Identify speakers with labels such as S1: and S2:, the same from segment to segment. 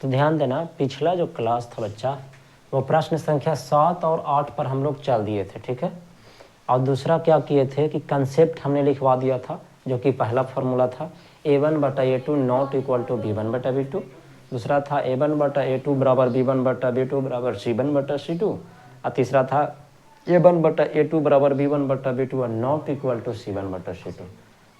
S1: तो ध्यान देना, पिछला जो क्लास था बच्चा वो प्रश्न संख्या 7 और 8 पर हम लोग चल दिए थे, ठीक है। और दूसरा क्या किए थे कि कंसेप्ट हमने लिखवा दिया था, जो कि पहला फॉर्मूला था a1/a2 not equal to b1/b2। दूसरा था a1/a2 बराबर b1/b2 बराबर c1/c2। और तीसरा था a1/a2 बराबर b1/b2 और नॉट इक्वल टू c1/c2।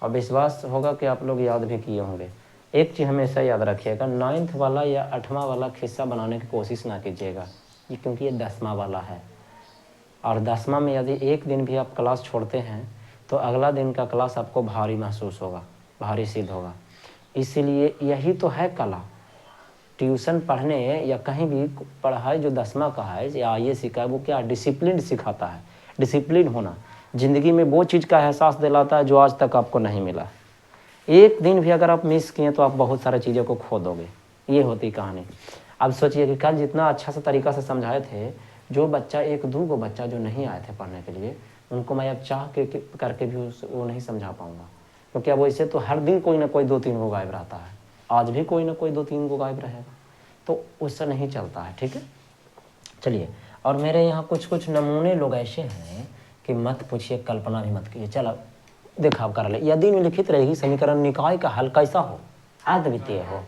S1: और विश्वास होगा कि आप लोग याद भी किए होंगे। एक चीज़ हमेशा याद रखिएगा, 9th वाला या 8वां वाला खिस्सा बनाने की कोशिश ना कीजिएगा, क्योंकि ये 10वां वाला है। और 10वां में यदि एक दिन भी आप क्लास छोड़ते हैं तो अगला दिन का क्लास आपको भारी महसूस होगा, भारी सिद्ध होगा। इसीलिए यही तो है कला, ट्यूशन पढ़ने या कहीं भी पढ़ाई जो 10वां का है या ये सिखाए, वो क्या डिसिप्लिन सिखाता है। डिसिप्लिन होना ज़िंदगी में वो चीज़ का एहसास दिलाता है जो आज तक आपको नहीं मिला। एक दिन भी अगर आप मिस किए तो आप बहुत सारी चीज़ों को खो दोगे। ये होती कहानी। अब सोचिए कि कल जितना अच्छा सा तरीका से समझाए थे, जो बच्चा 1-2 बच्चा जो नहीं आए थे पढ़ने के लिए, उनको मैं अब चाह के करके भी वो नहीं समझा पाऊँगा, क्योंकि अब वैसे तो हर दिन कोई ना कोई 2-3 को गायब रहता है। आज भी कोई ना कोई 2-3 को गायब रहेगा, तो उससे नहीं चलता है, ठीक है। चलिए, और मेरे यहाँ कुछ नमूने लोग ऐसे हैं कि मत पूछिए, कल्पना भी मत कीजिए। चलो देखा कर ले, यदि निम्नलिखित रहेगी समीकरण निकाय का हल कैसा हो, अद्वितीय हो।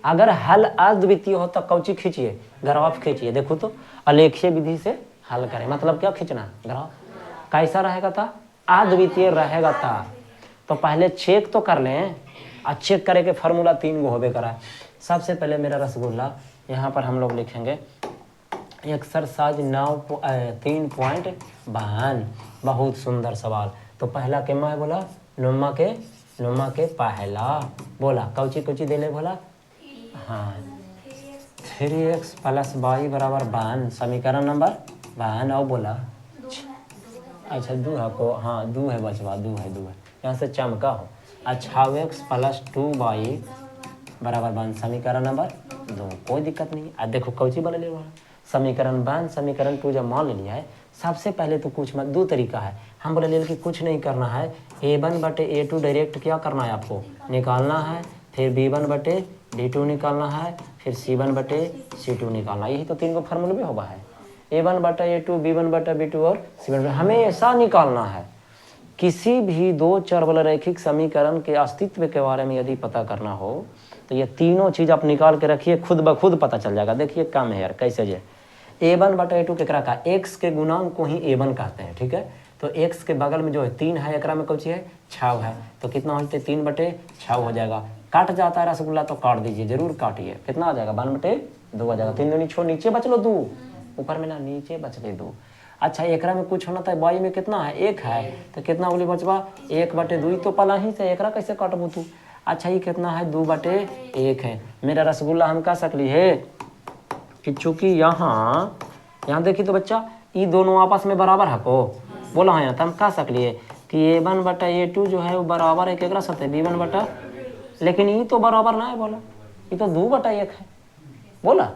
S1: अगर हल अद्वितीय हो तो कौची खींचिए, ग्राफ खींचिए। देखो तो अलेखीय विधि से हल करें, मतलब क्या खींचना, ग्राफ। कैसा रहेगा था, अद्वितीय रहेगा था। तो पहले चेक तो कर लें, और चेक करे के फार्मूला 3 गो होबे करा है। सबसे पहले मेरा रसगुल्ला यहाँ पर हम लोग लिखेंगे एक्सरसाइज 3.52। बहुत सुंदर सवाल। तो पहला के मैं बोला नुम्मा के पहला बोला कौची देले बोला, हाँ 3x + y बराबर 52, समीकरण नंबर 52। और बोला अच्छा 2 है को, हाँ 2 है बचवा, 2 है यहाँ से चमका हो। अच्छा 6x + 2y बराबर 52, समीकरण नंबर 2। कोई दिक्कत नहीं। अब देखो कौची बोले ले समीकरण 1 समीकरण 2 जब मान लिया है, सबसे पहले तो कुछ मत, 2 तरीका है। हम बोले ले कि कुछ नहीं करना है, a1/a2 डायरेक्ट क्या करना है आपको निकालना है, फिर b1/b2 निकालना है, फिर c1/c2 निकालना है। यही तो 3 गो फार्मूला भी होगा है, a1/a2 b1/b2 और c1 हमेशा निकालना है। किसी भी 2 चर वाले रैखिक समीकरण के अस्तित्व के बारे में यदि पता करना हो तो ये तीनों चीज़ आप निकाल के रखिए, खुद ब खुद पता चल जाएगा। देखिए काम है यार, कैसे जे a1/a2 केकरा का, x के गुणांक को ही a1 कहते हैं, ठीक है। तो x के बगल में जो है 3 है, एकरा में कौची है 6 है, तो कितना होते 3/6 हो जाएगा। काट जाता है रसगुल्ला तो काट दीजिए, जरूर काटिए। कितना आ जाएगा 1/2 आ जाएगा। 3 दूनी छोड़, नीचे बच लो 2, ऊपर में ना नीचे बच ले 2। अच्छा एकरा में कुछ होना था, y में कितना है 1 है, तो कितना बोली बचवा 1/2 तो पला ही से, एकरा कैसे काटबू तू। अच्छा ये कितना है 2/1 है। मेरा रसगुल्ला हम कह सकली है कि चूंकि यहाँ देखिए तो बच्चा ये दोनों आपस में बराबर है को बोला है, यहाँ तो हम कह सकलिए कि a1/a2 जो है वो बराबर है केकरा साथ b1/, लेकिन ये तो बराबर ना है, बोला ये तो 2/1 है, बोला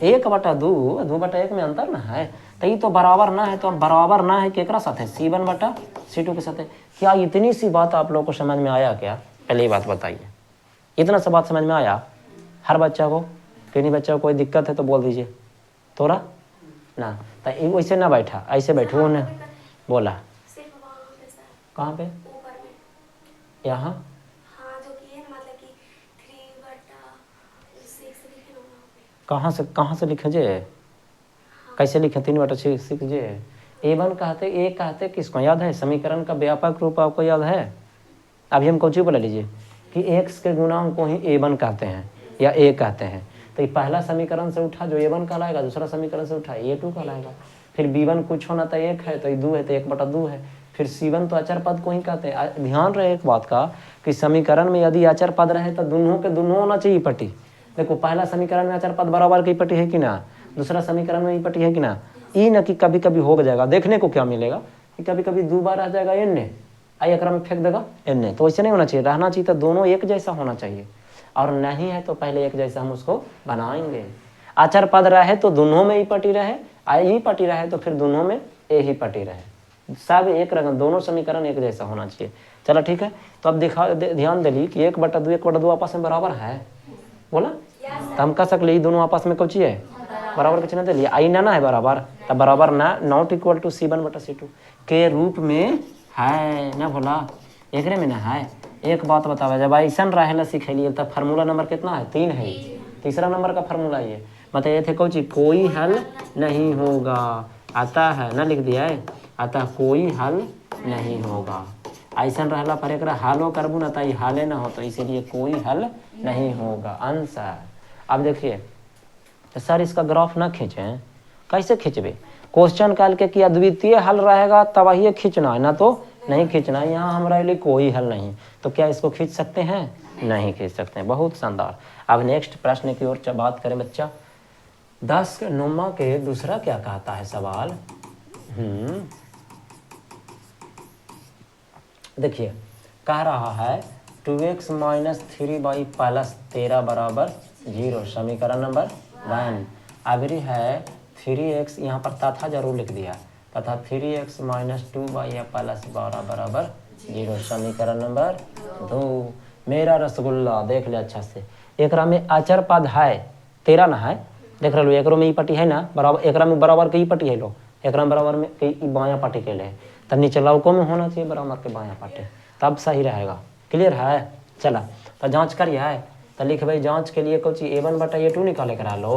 S1: 1/2, 2/1 में अंतर ना है, तो ये तो बराबर ना है। तो बराबर ना है केकरा साथ है c1/c2 के साथ है। क्या इतनी सी बात आप लोगों को समझ में आया क्या, पहले ये बात बताइए। इतना सा बात समझ में आया हर बच्चा को, किन्हीं बच्चा को कोई दिक्कत है तो बोल दीजिए थोड़ा ना, तो वैसे ना बैठा, ऐसे बैठो ने बोला कहाँ पे यहाँ, कहाँ से लिखे जे, कैसे लिखे 3/6 जे a1 कहते, ए कहते किसको याद है, समीकरण का व्यापक रूप आपको याद है। अभी हम कौची बोला लीजिए कि x के गुणांक को ही a1 कहते हैं या a कहते हैं। तो ये पहला समीकरण से उठा जो a1 कहलाएगा, दूसरा समीकरण से उठा a2 कहलाएगा। फिर b1 कुछ होना था 1 है तो ये 2 है तो 1/2 है। फिर c1 तो अचर पद को ही कहते हैं। ध्यान रहे एक बात का कि समीकरण में यदि अचर पद रहे तो दोनों के दोनों होना चाहिए पट्टी। देखो पहला समीकरण में अचर पद बराबर की पट्टी है कि ना, दूसरा समीकरण में ही पट्टी है कि ना। ये न कि कभी कभी हो जाएगा, देखने को क्या मिलेगा कि कभी कभी 2 बार आ जाएगा एन, आई एकरा में फेंक देगा एन, तो वैसे नहीं होना चाहिए, रहना चाहिए तो दोनों एक जैसा होना चाहिए। और नहीं है तो पहले एक जैसा हम उसको बनाएंगे। आचार पद रहे तो दोनों में ही पटी रहे, ही पटी रहे तो फिर दोनों में ए ही पटी रहे, सब एक रकम, दोनों समीकरण एक जैसा होना चाहिए। चलो ठीक है, तो अब ध्यान दिली कि 1/2 1/2 आपस में बराबर है, बोला तो हम कह सकले ये दोनों आपस में कौची है बराबर के चिन्ह दे लिया आई ना है बराबर तो बराबर ना नॉट इक्वल टू C1/C2 के रूप में है ना भोला एकरे में ना है। एक बात बतावे जब ऐसा रहेला सिखेलिए तब फार्मूला नंबर कितना है 3 है तीसरा नंबर का फार्मूला ये बताइए थे कौची कोई हल नहीं होगा आता है ना लिख दिया है अतः कोई हल नहीं होगा ऐसा रहला पर एक हालो करबू ना तो हाले ना हो तो इसीलिए कोई हल नहीं होगा आंसर। अब देखिए तो सर इसका ग्राफ ना खींचें कैसे खींचबे क्वेश्चन काल के कि अद्वितीय हल रहेगा तब ही खींचना है ना तो नहीं खींचना है। यहाँ हमारे लिए कोई हल नहीं तो क्या इसको खींच सकते हैं नहीं खींच सकते हैं। बहुत शानदार। अब नेक्स्ट प्रश्न की ओर बात करें बच्चा 10 नुमा के दूसरा क्या कहता है सवाल। देखिए कह रहा है 2x - 3y + 13 = 0 समीकरण नंबर 1। अभी है 3x यहाँ पर तथा जरूर लिख दिया तथा 3x - 2y + 12 = 0 समीकरण नंबर 2। मेरा रसगुल्ला देख ले अच्छा से एकरा में अचर पद है 13 ना है देख रहे लो एकरो में ई पट्टी है ना बराबर एकरा में बराबर के ई पट्टी है लो एकरा में बराबर में के बाया पट्टी के ले तब नीचे लौको में होना चाहिए बराबर के बाया पट्टी तब सही रहेगा। क्लियर है चला तो जांच करिए तो लिख भाई जांच के लिए कुछ A1/A2 निकाले करा लो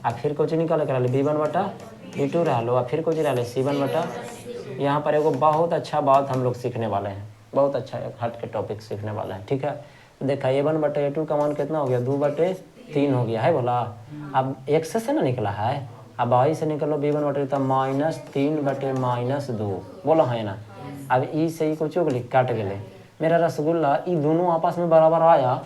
S1: और फिर कुछ निकाले करा लो B1/B2 रह लो और फिर कुछ रह लो C1/। यहाँ पर एगो बहुत अच्छा बात हम लोग सीखने वाले हैं बहुत अच्छा एक हट के टॉपिक सीखने वाला है ठीक है। देखा A1/A2 का मान कितना हो गया 2/3 हो गया है बोला। अब x से ना निकला है अब y से निकलो B1/3 -3/-2 बोला है ना। अब ई से ही कुछ काट गए मेरा रसगुल्ला ये दोनों आपस में बराबर आया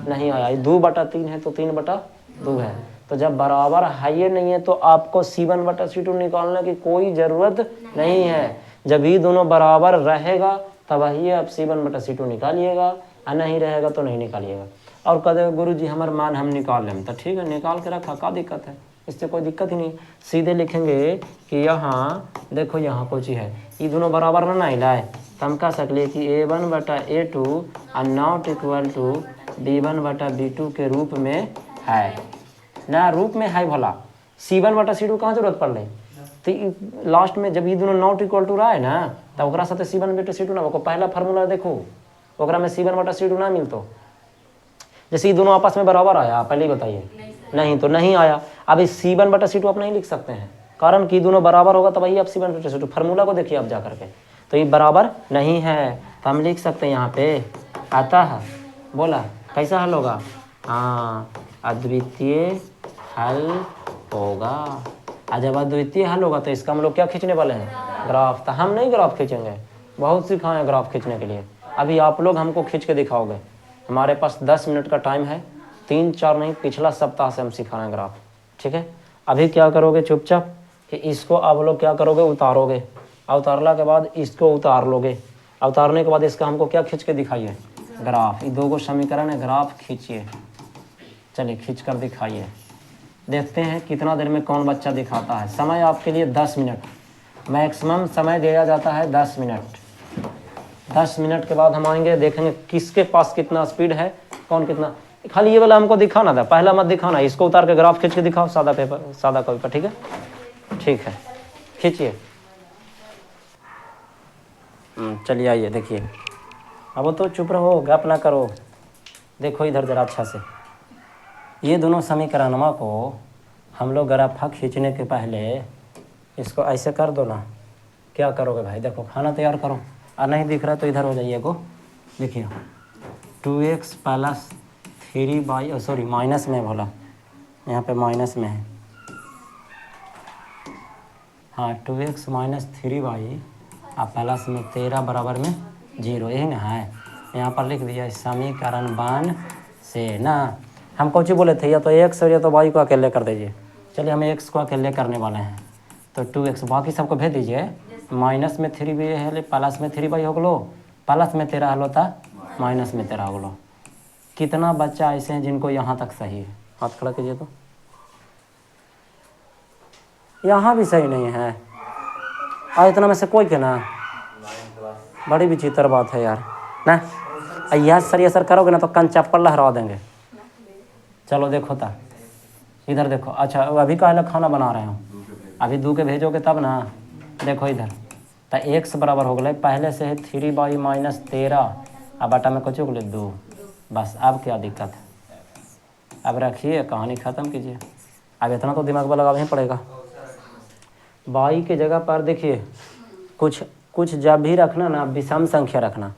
S1: नहीं आया 2/3 है तो 3/2 है तो जब बराबर है ये नहीं है तो आपको C1/C2 निकालने की कोई ज़रूरत नहीं है। जब ये दोनों बराबर रहेगा तब ही आप C1/C2 निकालिएगा और नहीं रहेगा तो नहीं निकालिएगा। और कहे गुरुजी हमारे मान हम निकाल लें तो ठीक है निकाल के रखा क्या दिक्कत है इससे कोई दिक्कत ही नहीं। सीधे लिखेंगे कि यहाँ देखो यहाँ कुछ है ये दोनों बराबर ना नहीं लाए तो हम कह सकते कि A1/A2 not equal to B1/B2 के रूप में है ना रूप में है भला C1/C2 कहाँ जरूरत पड़ रही तो लास्ट में जब ये दोनों नॉट इक्वल टू रहा है ना तो ओकरा साथे C1/C2 ना वो पहला फार्मूला देखो ओकरा में C1/C2 ना मिलतो जैसे ये दोनों आपस में बराबर आया पहले ही बताइए नहीं तो नहीं आया। अब इस C1/C2 आप नहीं लिख सकते हैं कारण कि दोनों बराबर होगा तब वही आप C1/C2 फार्मूला को देखिए आप जा करके तो ये बराबर नहीं है तो हम लिख सकते हैं यहाँ पे आता है बोला कैसा हल होगा हाँ अद्वितीय हल होगा। और जब अद्वितीय हल होगा तो इसका हम लोग क्या खींचने वाले हैं ग्राफ। तो हम नहीं ग्राफ खींचेंगे बहुत सिखाए हैं ग्राफ खींचने के लिए अभी आप लोग हमको खींच के दिखाओगे। हमारे पास 10 मिनट का टाइम है 3-4 नहीं पिछला सप्ताह से हम सिखा रहे हैं ग्राफ ठीक है। अभी क्या करोगे चुपचाप कि इसको आप लोग क्या करोगे उतारोगे उतारला के बाद इसको उतार लोगे उतारने के बाद इसका हमको क्या खींच के दिखाइए ग्राफ। ये दो समीकरण है ग्राफ खींचिए चलिए खींच कर दिखाइए देखते हैं कितना देर में कौन बच्चा दिखाता है। समय आपके लिए 10 मिनट मैक्सिमम समय दिया जाता है 10 मिनट। 10 मिनट के बाद हम आएंगे देखेंगे किसके पास कितना स्पीड है कौन कितना। खाली ये वाला हमको दिखाना था पहला मत दिखाना इसको उतार के ग्राफ खींच के दिखाओ सादा पेपर सादा कॉपी पर ठीक है खींचिए। चलिए आइए देखिए अब तो चुप रहो गप ना करो देखो इधर जरा अच्छा से ये दोनों समीकरणों को हम लोग ग्राफ खींचने के पहले इसको ऐसे कर दो ना। क्या करोगे भाई देखो खाना तैयार करो और नहीं दिख रहा तो इधर हो जाइए को देखिए 2x + 3y सॉरी माइनस में बोला यहाँ पे माइनस में है हाँ 2x - 3y और प्लस में 13 बराबर में 0 यही ना है। यहाँ पर लिख दिया समीकरण 1 से ना हम कौन सी बोले थे या तो x और या तो y को अकेले कर दीजिए। चलिए हम x को अकेले करने वाले हैं तो 2x बाकी सबको भेज दीजिए माइनस में 3 भी है प्लस में 3y हो गलो प्लस में 13 हलो था माइनस में 13 हो गलो। कितना बच्चा ऐसे हैं जिनको यहाँ तक सही है हाथ खड़ा कीजिए तो यहाँ भी सही नहीं है और इतना में से कोई के ना बड़ी विचित्र बात है यार ना। यह सर करोगे ना तो कन चप्पल लहरा देंगे। चलो देखो ता इधर देखो। अच्छा अभी काहे ला खाना बना रहे हो? अभी दू के भेजोगे तब ना। देखो इधर तो एक्स बराबर हो गए पहले से है 3y-13 अब बटा में कुछ हो गए 2। बस अब क्या दिक्कत है? अब रखिए कहानी ख़त्म कीजिए। अब इतना तो दिमाग में लगाना ही पड़ेगा। y के जगह पर देखिए कुछ कुछ जब भी रखना ना विषम संख्या रखना,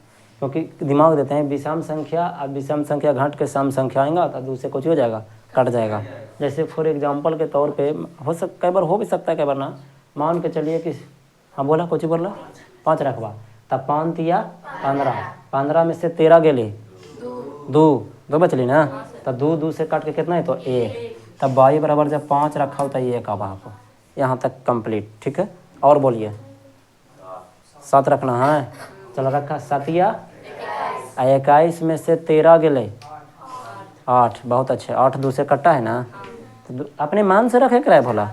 S1: क्योंकि दिमाग देते हैं विषम संख्या। अब विषम संख्या घट के सम संख्या आएगा तो दूसरे कुछ हो जाएगा, कट जाएगा। जैसे फॉर एग्जांपल के तौर पे कई बार हो भी सकता है, कई बार ना। मान के चलिए कि हाँ बोला कुछ बोला 5 रखवा तब 5 तिया 15, 15 में से 13 गेली 2 बचली ना। तब 2 से काट के कितना है तो 1। तब y बराबर जब 5 रखा होता है 1 अब आपको यहाँ तक कंप्लीट। ठीक है और बोलिए 7 रखना है। चलो रखा 7 या 21 में से 13 गेले 8। बहुत अच्छे 8 2 से कट्टा है ना तो अपने मान से रखे कराए भोला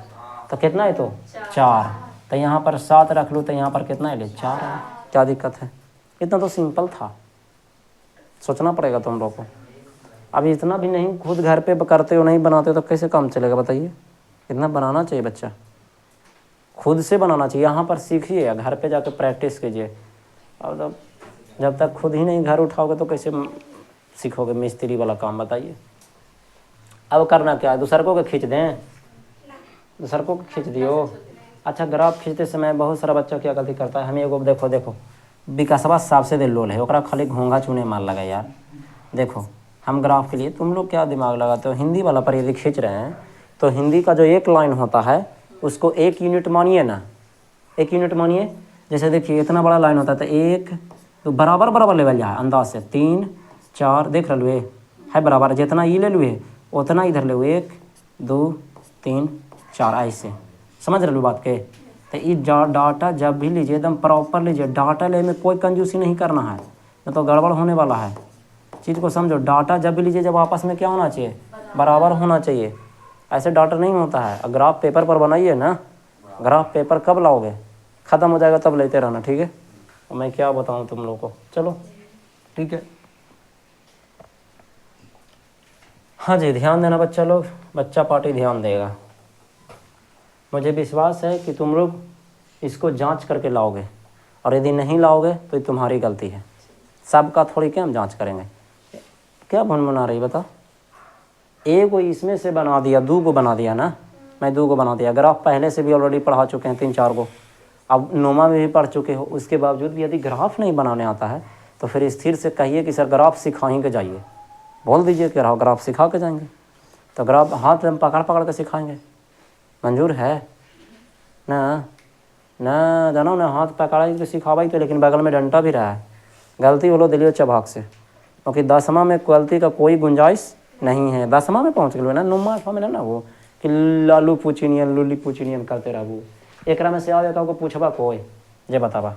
S1: तो कितना है तो 4। तो यहाँ पर 7 रख लूँ तो यहाँ पर कितना है 4 है। क्या दिक्कत है? इतना तो सिंपल था। सोचना पड़ेगा तुम लोग को। अभी इतना भी नहीं, खुद घर पे करते हो नहीं बनाते हो तो कैसे काम चलेगा बताइए? इतना बनाना चाहिए, बच्चा खुद से बनाना चाहिए। यहाँ पर सीखिए, घर पे जाकर प्रैक्टिस कीजिए। और जब तक खुद ही नहीं घर उठाओगे तो कैसे सीखोगे मिस्त्री वाला काम बताइए? अब करना क्या है? दूसरों को खींच दें, दूसरों को खींच दियो। अच्छा ग्राफ खींचते समय बहुत सारा बच्चा क्या गलती करता है। हमें एगो देखो विकासवा साहब से दे लोल है ओकरा खाली घोंघा चुने मार लगा यार। देखो हम ग्राफ के लिए तुम लोग क्या दिमाग लगाते हो? हिंदी वाला पर यदि खींच रहे हैं तो हिंदी का जो एक लाइन होता है उसको 1 यूनिट मानिए ना, 1 यूनिट मानिए। जैसे देखिए इतना बड़ा लाइन होता है तो 1 तो बराबर लेवल जाए अंदाज से 3 4 देख लो है बराबर। जितना ये ले लुए उतना इधर ले 1 2 3 4 ऐसे समझ रहे लो बात के। तो ये डाटा जब भी लीजिए एकदम प्रॉपर लीजिए। डाटा ले में कोई कंजूसी नहीं करना है, न तो गड़बड़ होने वाला है। चीज़ को समझो। डाटा जब भी लीजिए जब आपस में क्या होना चाहिए, बराबर होना चाहिए। ऐसे डाटा नहीं होता है। ग्राफ पेपर पर बनाइए ना, ग्राफ पेपर कब लाओगे? ख़त्म हो जाएगा तब लेते रहना, ठीक है? तो मैं क्या बताऊँ तुम लोग को। चलो ठीक है। हाँ जी ध्यान देना बच्चा लोग, बच्चा पार्टी ध्यान देगा। मुझे विश्वास है कि तुम लोग इसको जांच करके लाओगे, और यदि नहीं लाओगे तो ये तुम्हारी गलती है। सबका थोड़ी क्या हम जांच करेंगे? क्या बना रही बता? एक को इसमें से बना दिया, 2 को बना दिया ना, मैं 2 को बना दिया। ग्राफ पहले से भी ऑलरेडी पढ़ा चुके हैं 3-4 को, अब नोमा में भी पढ़ चुके हो। उसके बावजूद भी यदि ग्राफ नहीं बनाने आता है तो फिर स्थिर से कहिए कि सर ग्राफ सिखाएँ के जाइए। बोल दीजिए कि ग्राफ सिखा के जाएंगे। तो ग्राफ हाथ में पकड़ के सिखाएंगे, मंजूर है ना? ना जानो ना, हाथ पकड़ा तो सिखावा तो, लेकिन बगल में डंटा भी रहा है। गलती बोलो दिलियो चबाक से, क्योंकि 10वां में गलती का कोई गुंजाइश नहीं है। 10वां में पहुँच गए ना, 9वां में ना वो कि लालू पूछिनियन लुली पूछिनियन करते रहू। एक में से आओ को पूछबा कोई जे बताबा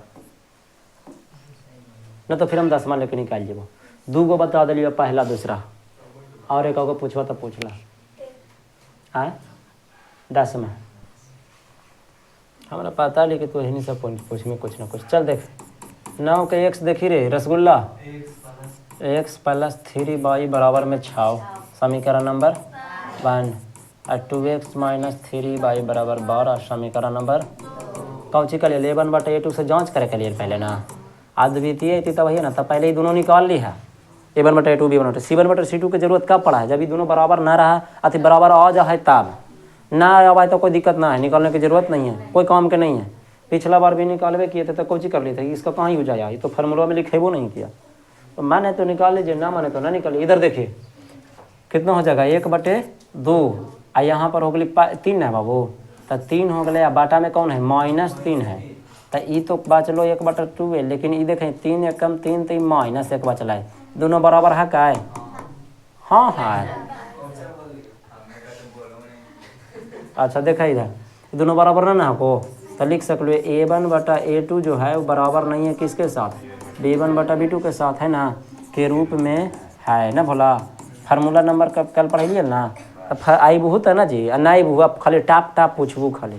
S1: न, तो फिर हम 10वां लेके निकाल जेबो। 2 गो बता दिलियो, पहला दूसरा, और एक को पूछबा तो पूछ ला। आए 10वां हमारा पता लेकिन तो यही सब पूछ में कुछ ना कुछ। चल देख 9 के x देखी रे रसगुल्ला, x + 3y बराबर में 6 समीकरण नंबर 1 और 2x - 3y बराबर 12 समीकरण नंबर कौची का लिए 11/a2 से जांच करे के लिए पहले ना। अद्वितीय थी तब वही ना, तब पहले ही दोनों निकाल ली है। a1/a2 b1/a2 c1/c2 की जरूरत कब पड़ा है? जब भी दोनों बराबर ना रहा अति बराबर आ जा है तब। ना आवाए तो कोई दिक्कत ना है, निकालने की जरूरत नहीं है, कोई काम के नहीं है। पिछला बार भी निकालवे किए थे तो कोई चीज़ कर ली थी, इसका कहाँ यूज आया? ये तो फार्मूला में लिखेबो नहीं किया। तो माने तो निकाल लीजिए, ना माने तो ना निकालिए। इधर देखिए कितना हो जाएगा 1/2 और यहाँ पर हो गई 3 है बाबू, तो 3 हो गए। बाटा में कौन है? -3 है। तो ये तो बचलो 1/2 है, लेकिन ये देखें 3 1 कम 3 तो -1 बचला है। दोनों बराबर है का? हाँ है। अच्छा देखा इधर दोनों बराबर ना को, तो लिख सकलो a1/a2 जो है वो बराबर नहीं है किसके साथ? b1/b2 के साथ है ना, के रूप में है ना भोला। फार्मूला नंबर कल पढ़िए ना, आई बहुत है ना जी, नहीं बहु आप खाली टाप पूछबू। खाली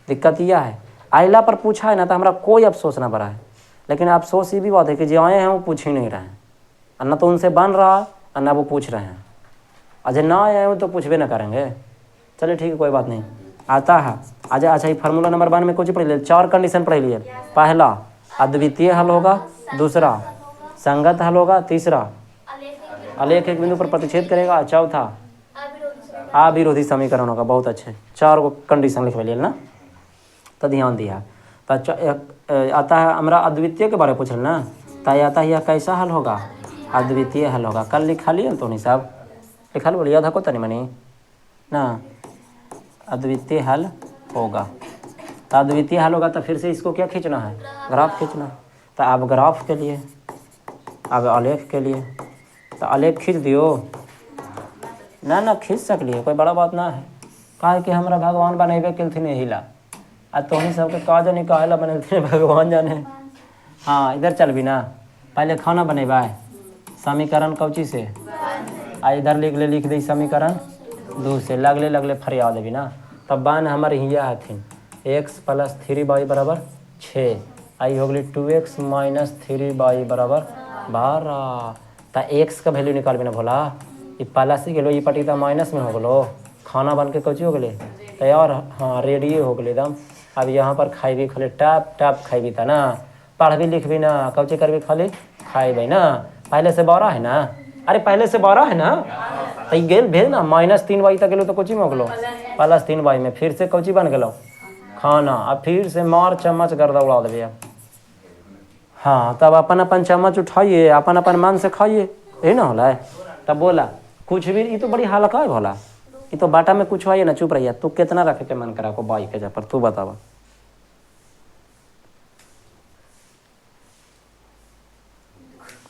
S1: दिक्कत यह है आइला पर पूछा है ना तो हमारा कोई अफसोस ना बड़ा है, लेकिन अफसोस ये भी बात है कि जो आए हैं वो पूछ ही नहीं रहे हैं। और ना तो उनसे बन रहा और ना वो पूछ रहे हैं। और जो ना आए हैं वो तो पूछबे ना करेंगे। चलिए ठीक है, कोई बात नहीं, आता है। अच्छा अच्छा, ये फार्मूला नंबर 1 में कुछ पढ़ लिए, 4 कंडीशन पढ़ लिए। पहला अद्वितीय हल होगा, दूसरा संगत हल होगा, तीसरा अलेख एक बिंदु पर प्रतिच्छेद करेगा, चौथा अविरोधी समीकरण होगा। बहुत अच्छे, 4 को कंडीशन लिख लिए ना, तो ध्यान दिया। तो आता है हमारा अद्वितीय के बारे में पूछल ना, तो आता है यह कैसा हल होगा, अद्वितीय हल होगा। कल लिखा लिए तो नहीं साहब, लिखा बोलिए याद को तनी मनी ना, अद्वितीय हल होगा। तो अद्वितीय हल होगा तो फिर से इसको क्या खींचना है, ग्राफ खींचना। तो अब ग्राफ के लिए, अब आलेख के लिए, तो आलेख खींच दियो ना खींच सकलिए, कोई बड़ा बात ना है। कहा कि हमारा भगवान बनेबे किलथिन हिला, आ तोहनी सबके का जानी काहेला बनेलथिन भगवान जाने। हाँ इधर चल भी ना, पहले खाना बनेबा है, समीकरण कौची से, आ इधर लिख दी समीकरण 2 से, लगले लगले फरिया देवी ना। तब बान हमारे हिया हथिन x + 3y = 6, आई हो गई 2x - 3y = 12। तो x का वैल्यू निकाल बिना भोला, ये प्लस ही गेलो, ये पटी तो माइनस में हो गलो, खाना बन के कौची हो गए तैयार। हाँ रेडी हो गए एकदम। अब यहाँ पर खाई खाली टप टप खाई था ना, पढ़ भी लिख भी ना, कौची कर भी खाली खाई ना। पहले से 12 है ना, अरे पहले से 12 है ना, तो गेल भेज ना -3y तक गेलो तो कोची में हो गलो +3y में, फिर से कौची बन गलो खाना। अब फिर से मार चम्मच गर्दा उड़ा देवे। हाँ तब अपन अपन चम्मच उठाइए, अपन अपन मन से खाइए, यही ना होला। तब बोला कुछ भी, ये तो बड़ी हल्का है भोला, ये तो बाटा में कुछ आइए ना, चुप रहिए। तू कितना रखे के मन करा को बाई के जा पर, तू बतावा।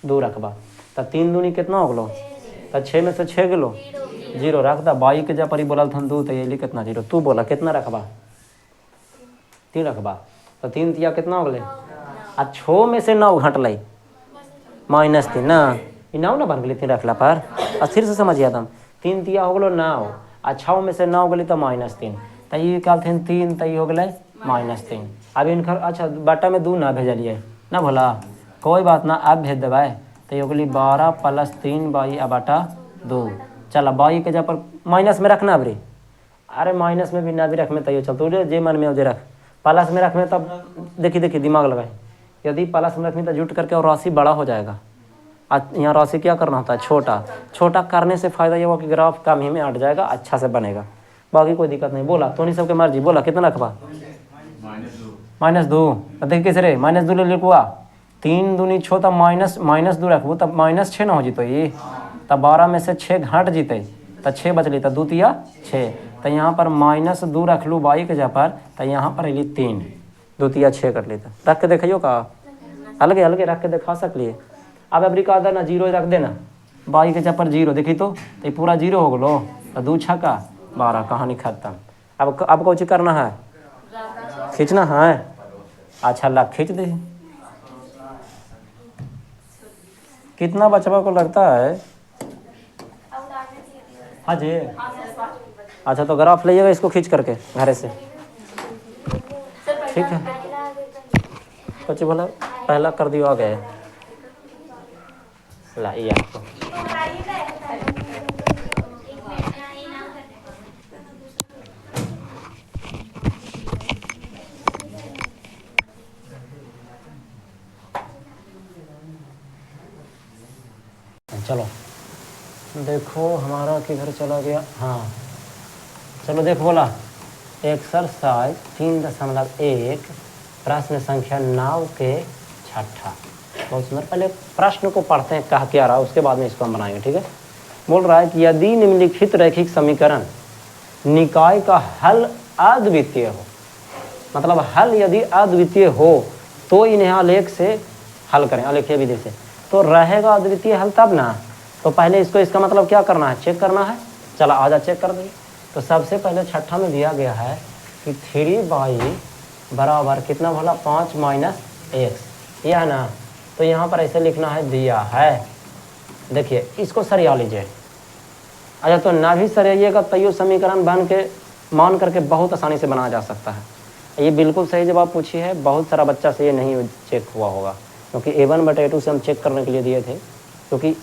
S1: दो रखबा, तो 3 दूनी कितना हो गलो, तो 6 में से 6 गेलो, 0 रख दा। बाई के जा पर ही बोला था 2, तो ये कितना 0, तू बोला कितना रखबा, 3 रखबा। तो 3 तिया कितना हो गए, आ 6 में से 9 घट लाई -3 ना, ये 9 ना बन गई 3 रखला पर। फिर से समझिए तुम, 3 तिया हो गलो 9, आ 6 में से 9 गली तो -3, तो ये क्या थे 3, तो ये हो गए -3। अब इनका अच्छा बाटा में 2 ना भेजलिए ना भोला, कोई बात ना, अब भेज देवाए। तो ये हो गई 12 + 3y/2। चल बाई के जा पर माइनस में रखना अबरी, अरे माइनस में भी ना भी रख में तैयो चल, तो जे मन में जे रख। प्लस में रख में तब देखी दिमाग लगाए, यदि प्लस में रख में तो जुट करके और राशि बड़ा हो जाएगा। यहाँ राशि क्या करना होता है, छोटा छोटा करने से फ़ायदा ये हुआ कि ग्राफ कम ही में अट जाएगा, अच्छा से बनेगा, बाकी कोई दिक्कत नहीं। बोला तो नहीं सबके मर्जी, बोला कितना रखबा, -2। देख कैसे रे -2 ले लिखुआ, 3 दूनी 6 तब -2 रखबू तब -6 ना हो जीतो, ये तब 12 में से 6 घट जीते, तो 6 बचली, तो 2 तिया 6, तो यहाँ पर -2 रख लूँ बाई के जा पर, तो यहाँ पर अली 3, 2 तिया 6 कर लेता। रख के देखियो का, अलगे अलगे रख के दिखा सकलिए। अब अबरी का ना 0 रख देना, बाई के जा पर 0 देखी तो ये पूरा 0 हो गलो, तो 2 छक्का 12, कहानी खत्म। अब कुछ करना है, खींचना है। अच्छा ला खींच दे, कितना बचवा को लगता है। हाँ जी, अच्छा तो ग्राफ लीजिएगा इसको खींच करके घर से, ठीक है। कुछ बोला पहला कर दियो, आ गए लाइए आपको। चलो देखो हमारा किधर चला गया, हाँ चलो देखो, बोला एक्सरसाइज 3.1 प्रश्न संख्या 9 के 6ठा। बहुत सुंदर, पहले प्रश्न को पढ़ते हैं कहा क्या रहा, उसके बाद में इसको हम बनाएंगे, ठीक है। बोल रहा है कि यदि निम्नलिखित रैखिक समीकरण निकाय का हल अद्वितीय हो, मतलब हल यदि अद्वितीय हो तो इन्हें आलेख से हल करें, आलेखीय विधि से, तो रहेगा अद्वितीय हल तब ना। तो पहले इसको, इसका मतलब क्या करना है, चेक करना है। चलो आजा चेक कर दें। तो सबसे पहले 6ठा में दिया गया है कि 3y बराबर कितना भला 5 - x, यह है ना। तो यहाँ पर ऐसे लिखना है, दिया है, देखिए इसको सरिया लीजिए। अच्छा तो ना भी सरियाइएगा तैयो समीकरण बन के मान करके बहुत आसानी से बनाया जा सकता है। ये बिल्कुल सही जवाब पूछी है, बहुत सारा बच्चा से ये नहीं चेक हुआ होगा, क्योंकि A1/A2 से हम चेक करने के लिए दिए थे। क्योंकि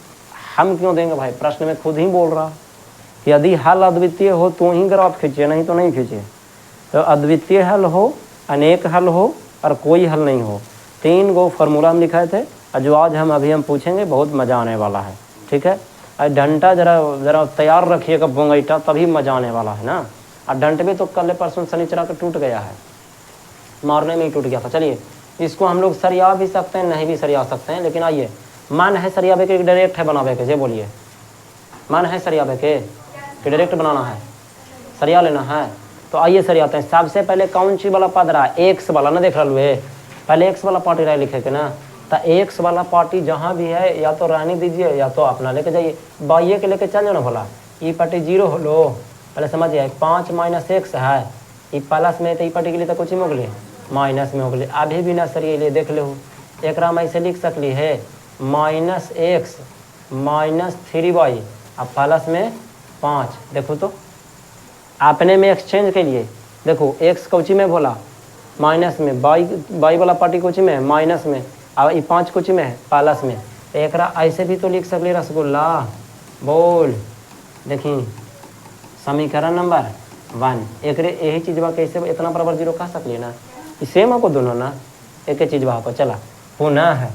S1: हम क्यों देंगे भाई, प्रश्न में खुद ही बोल रहा कि यदि हल अद्वितीय हो तो ही ग्राफ खींचिए, नहीं तो नहीं खींचिए। तो अद्वितीय हल हो, अनेक हल हो और कोई हल नहीं हो, 3 गो फार्मूला हम लिखाए थे और जो आज हम पूछेंगे, बहुत मज़ा आने वाला है। ठीक है, और डंटा जरा तैयार रखिएगा बोंगईटा, तभी मज़ा आने वाला है ना। और डंट भी तो कल परसों शनिचरा का टूट गया है, मारने में ही टूट गया था। चलिए इसको हम लोग सरिया भी सकते हैं, नहीं भी सरिया सकते हैं, लेकिन आइए, मन है सरियाबे के डायरेक्ट है बनावे के, जे बोलिए मन है सरियाबे के कि डायरेक्ट बनाना है, सरिया लेना है। तो आइए सरियाते हैं। सबसे पहले कौन सी वाला पद रहा है, एक्स वाला ना, देख रहा है पहले एक्स वाला पार्टी रहा लिखे के ना। तो एक्स वाला पार्टी जहाँ भी है या तो रहने दीजिए या तो अपना लेके जाइए, बाइये के लेके चल जाओ ना भला। ये पार्टी 0 हो लो, पहले समझिए 5 - x है, ये प्लस में तो ये पार्टी के लिए तो कुछ ही हो गई, माइनस में हो गई। अभी भी ना सर ये देख लो, एक राम ऐसे लिख सकली है -x - 3y अब प्लस में 5। देखो तो आपने में एक्सचेंज के लिए देखो, x कोची में बोला माइनस में, बाई वाला पार्टी कोची में है माइनस में, अब ये 5 कोची में है प्लस में। एक ऐसे भी तो लिख सकली रसगुल्ला बोल। देखिए समीकरण नंबर 1 एक यही चीज़ बा, कैसे इतना बराबर 0 कह सकली ना, सेम को दोनों ना एक ही चीज़ बा को। चला पुनः है,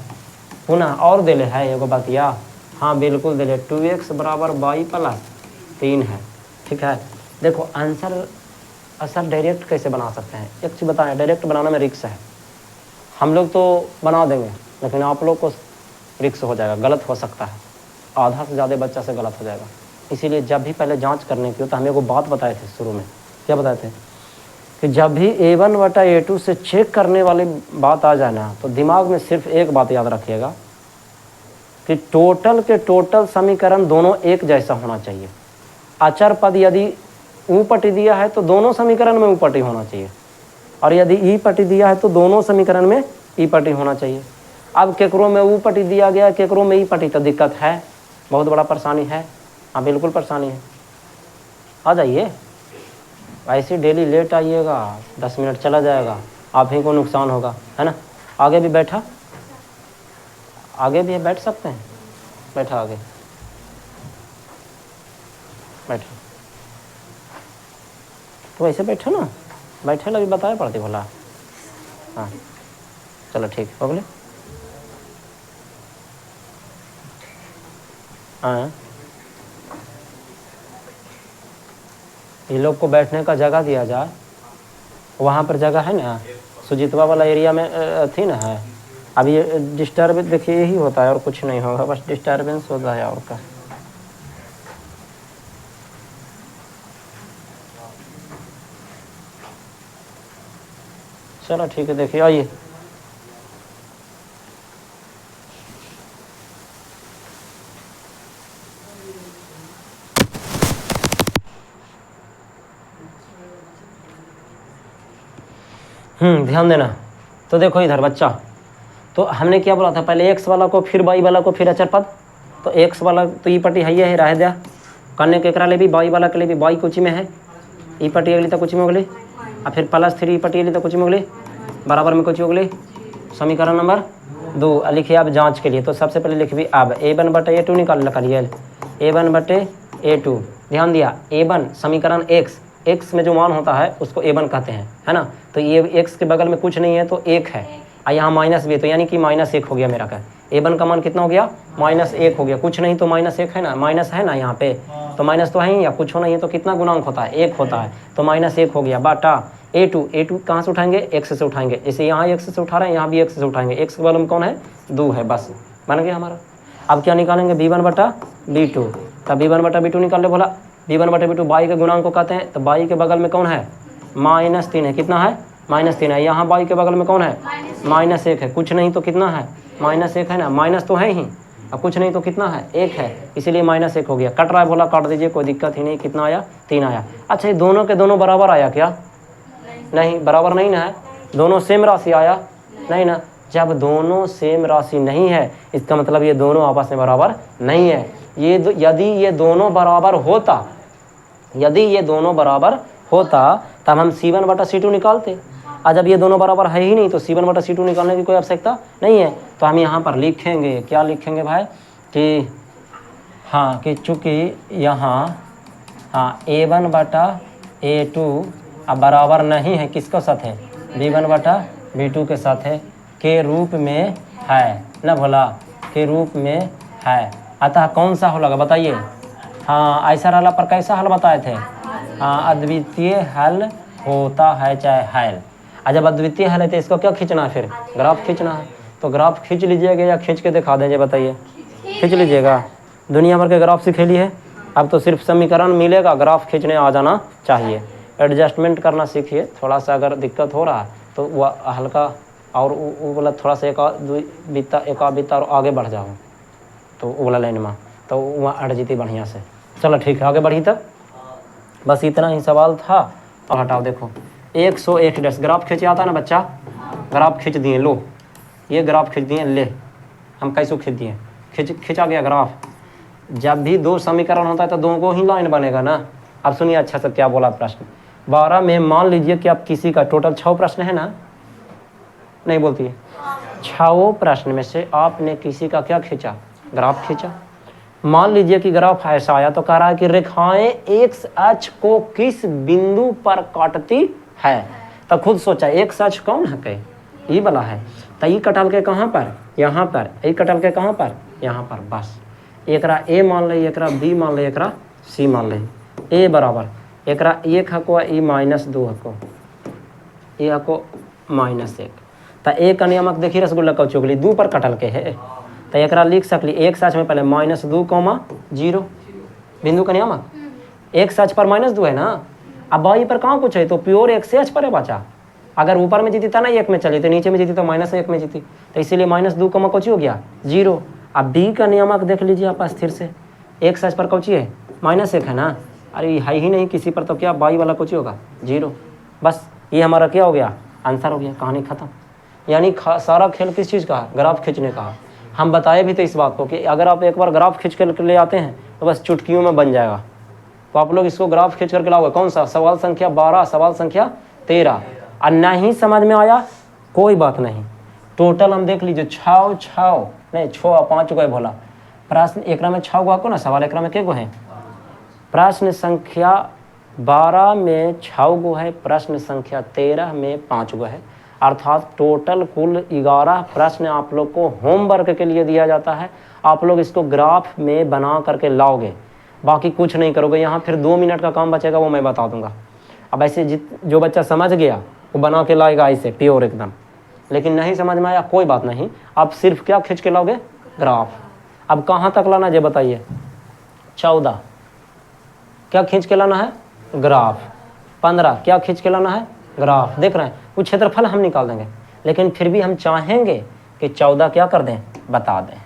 S1: पुनः और दिले है एगो बतिया, हाँ बिल्कुल दिले 2x बराबर y + 3 है। ठीक है, देखो आंसर असर डायरेक्ट कैसे बना सकते हैं, एक चीज़ बताएं, डायरेक्ट बनाने में रिक्स है। हम लोग तो बना देंगे, लेकिन आप लोग को रिक्स हो जाएगा, गलत हो सकता है, आधा से ज़्यादा बच्चा से गलत हो जाएगा। इसीलिए जब भी पहले जांच करने की हो तो हमें को बात बताए थे शुरू में, क्या बताए थे कि जब भी A1/A2 से चेक करने वाली बात आ जाए ना, तो दिमाग में सिर्फ एक बात याद रखिएगा कि टोटल के टोटल समीकरण दोनों एक जैसा होना चाहिए। अचर पद यदि ऊ पटी दिया है तो दोनों समीकरण में ऊ पटी होना चाहिए, और यदि ई पटी दिया है तो दोनों समीकरण में ई पटी होना चाहिए। अब केकरो में ऊ पटी दिया गया, केकरो में ई पटी, तो दिक्कत है, बहुत बड़ा परेशानी है। हाँ बिल्कुल परेशानी है, आ जाइए। ऐसे डेली लेट आइएगा, 10 मिनट चला जाएगा, आप ही को नुकसान होगा, है ना। आगे भी बैठा, आगे भी बैठ सकते हैं, बैठा आगे बैठो, तो ऐसे बैठो ना, बैठे लगी बताए पड़ती भला। हाँ चलो ठीक हो गए। हाँ ये लोग को बैठने का जगह दिया जाए, वहाँ पर जगह है ना, सुजीतवा वाला एरिया में थी ना है। अब ये डिस्टर्ब देखिए यही होता है और कुछ नहीं होगा, बस डिस्टर्बेंस होता है और का। चलो ठीक है, देखिए आइए। ध्यान देना। तो देखो इधर बच्चा, तो हमने क्या बोला था, पहले x वाला को फिर y वाला को फिर अचर पद। तो x वाला तो ई पटी है रह दिया करने के ले भी, y वाला के लिए भी y कुछ में है, ई पटी अगली तो कुछ में होगली, और फिर +3 ई पटी अगली तो कुछ में होगली, बराबर में कुछ होगली। समीकरण नंबर 2 लिखिए अब जांच के लिए। तो सबसे पहले लिखिए अब A1/A2 निकाल करिए, A1/A2। ध्यान दिया, A1 समीकरण x में जो मान होता है उसको A1 कहते हैं, है ना। तो ये x के बगल में कुछ नहीं है तो 1 है, और यहाँ माइनस भी है, तो यानी कि -1 हो गया मेरा का। A1 का मान कितना हो गया, -1 हो गया, कुछ नहीं तो -1 है ना, माइनस है ना यहाँ पे, तो माइनस तो है ही, या कुछ होना ही है तो कितना गुणांक होता है, 1 होता है, तो -1 हो गया बाटा A2 कहाँ से उठाएंगे, x से उठाएंगे, जैसे यहाँ x से उठा रहे हैं यहाँ भी x से उठाएंगे, x के बगल में कौन है, 2 है, बस बन गया हमारा। अब क्या निकालेंगे, B1/B2, तब B1/B2 निकाल ले बोला, B1/B2 बाई के गुणांक को कहते हैं, तो बाई के बगल में कौन है, -3 है, कितना है, -3 है, यहाँ बाई के बगल में कौन है, -1 है, कुछ नहीं तो कितना है, -1 है ना, माइनस तो है ही, अब कुछ नहीं तो कितना है, 1 है, इसीलिए -1 हो गया। कट रहा है बोला काट दीजिए, कोई दिक्कत ही नहीं। कितना आया, 3 आया। अच्छा ये दोनों के दोनों बराबर आया क्या, नहीं बराबर नहीं ना है, दोनों सेम राशि आया नहीं ना। जब दोनों सेम राशि नहीं है इसका मतलब ये दोनों आपस में बराबर नहीं है। यदि ये दोनों बराबर होता, यदि ये दोनों बराबर होता तब हम C1/C2 निकालते, और जब ये दोनों बराबर है ही नहीं तो C1/C2 निकालने की कोई आवश्यकता नहीं है। तो हम यहाँ पर लिखेंगे, क्या लिखेंगे भाई कि हाँ, कि चूँकि यहाँ हाँ A1 बटा A2 अब बराबर नहीं है, किसके साथ है? B1 बटा B2 के साथ है, के रूप में है ना भोला, के रूप में है। अतः कौन सा हल होगा बताइए? हाँ ऐसा रहला पर कैसा हल बताए थे? हाँ अद्वितीय हल होता है चाहे हल। और जब अद्वितीय हल है तो इसको क्या खींचना है? फिर ग्राफ खींचना है। तो ग्राफ खींच लीजिएगा या खींच के दिखा देंगे बताइए? खींच लीजिएगा। दुनिया भर के ग्राफ सीख लिए है, अब तो सिर्फ समीकरण मिलेगा, ग्राफ खींचने आ जाना चाहिए। एडजस्टमेंट करना सीखिए, थोड़ा सा अगर दिक्कत हो रहा है तो वह हल्का और वो बोला थोड़ा सा एक बीता और आगे बढ़ जाओ तो वो वाला लाइन में तो वहाँ अट जीती बढ़िया से। चलो ठीक है आगे बढ़ी तक, बस इतना ही सवाल था। और हटाओ देखो 101 ग्राफ खींचे आता है ना बच्चा, ग्राफ खींच दिए, लो ये ग्राफ खींच दिए, ले हम कैसे खींच दिए, खींचा गया ग्राफ। जब भी दो समीकरण होता है तो दो को ही लाइन बनेगा ना। अब सुनिए अच्छा से क्या बोला प्रश्न 12 में, मान लीजिए कि आप किसी का टोटल 6 प्रश्न है ना, नहीं बोलती है, 6 प्रश्न में से आपने किसी का क्या खींचा? ग्राफ खींचा। मान लीजिए कि ग्राफ ऐसा आया तो कह रहा है कि रेखाएं एक्स अक्ष को किस बिंदु पर काटती है। तो खुद सोचा एक्स अक्ष कौन है? कहीं ये वाला है, तो ये कटल के कहाँ पर? यहाँ पर। ये कटल के कहाँ पर? यहाँ पर। बस एकरा ए मान ले, एकरा बी मान ले, एकरा सी मान ले। ए बराबर एकरा 1 हको, ई -2 हको, ये हको -1। तो ए का नियमक देखिए रसगुल्ला कौ चुगली 2 पर कटल के है, तो एकरा लिख सकली एक सच में पहले -2, बिंदु का नियमक एक सच पर -2 है ना। अब बाई पर कहाँ कुछ है तो प्योर एक से पर है बचा। अगर ऊपर में जीती था ना 1 में चली, तो नीचे में जीती तो -1 में जीती, तो इसीलिए -2 कौची हो गया 0। अब बी का नियमक देख लीजिए आप स्थिर से, एक सच पर कौची है -1 है ना। अरे है ही नहीं किसी पर, तो क्या बाई वाला कुछ होगा 0। बस ये हमारा क्या हो गया? आंसर हो गया, कहानी खत्म। यानी सारा खेल किस चीज़ का है? ग्राफ खींचने का। हम बताए भी थे इस बात को कि अगर आप एक बार ग्राफ खींच कर ले आते हैं तो बस चुटकियों में बन जाएगा। तो आप लोग इसको ग्राफ खींच करके लाओगे। कौन सा? सवाल संख्या 12, सवाल संख्या 13। और नहीं समझ में आया कोई बात नहीं, टोटल हम देख लीजिए 6 नहीं 6 5 गो भोला प्रश्न एक में 6 गो को ना, सवाल एक में के गो है? प्रश्न संख्या 12 में 6 गो है, प्रश्न संख्या 13 में 5 गो है। अर्थात टोटल कुल 11 प्रश्न आप लोग को होमवर्क के लिए दिया जाता है। आप लोग इसको ग्राफ में बना करके लाओगे, बाकी कुछ नहीं करोगे। यहाँ फिर 2 मिनट का काम बचेगा, वो मैं बता दूंगा। अब ऐसे जो बच्चा समझ गया वो बना के लाएगा ऐसे प्योर एकदम, लेकिन नहीं समझ में आया कोई बात नहीं, आप सिर्फ क्या खींच के लाओगे? ग्राफ। अब कहाँ तक लाना है बताइए? 14 क्या खींच के लाना है? ग्राफ। 15 क्या खींच के लाना है? ग्राफ। देख रहे हैं वो क्षेत्रफल हम निकाल देंगे, लेकिन फिर भी हम चाहेंगे कि 14 क्या कर दें? बता दें।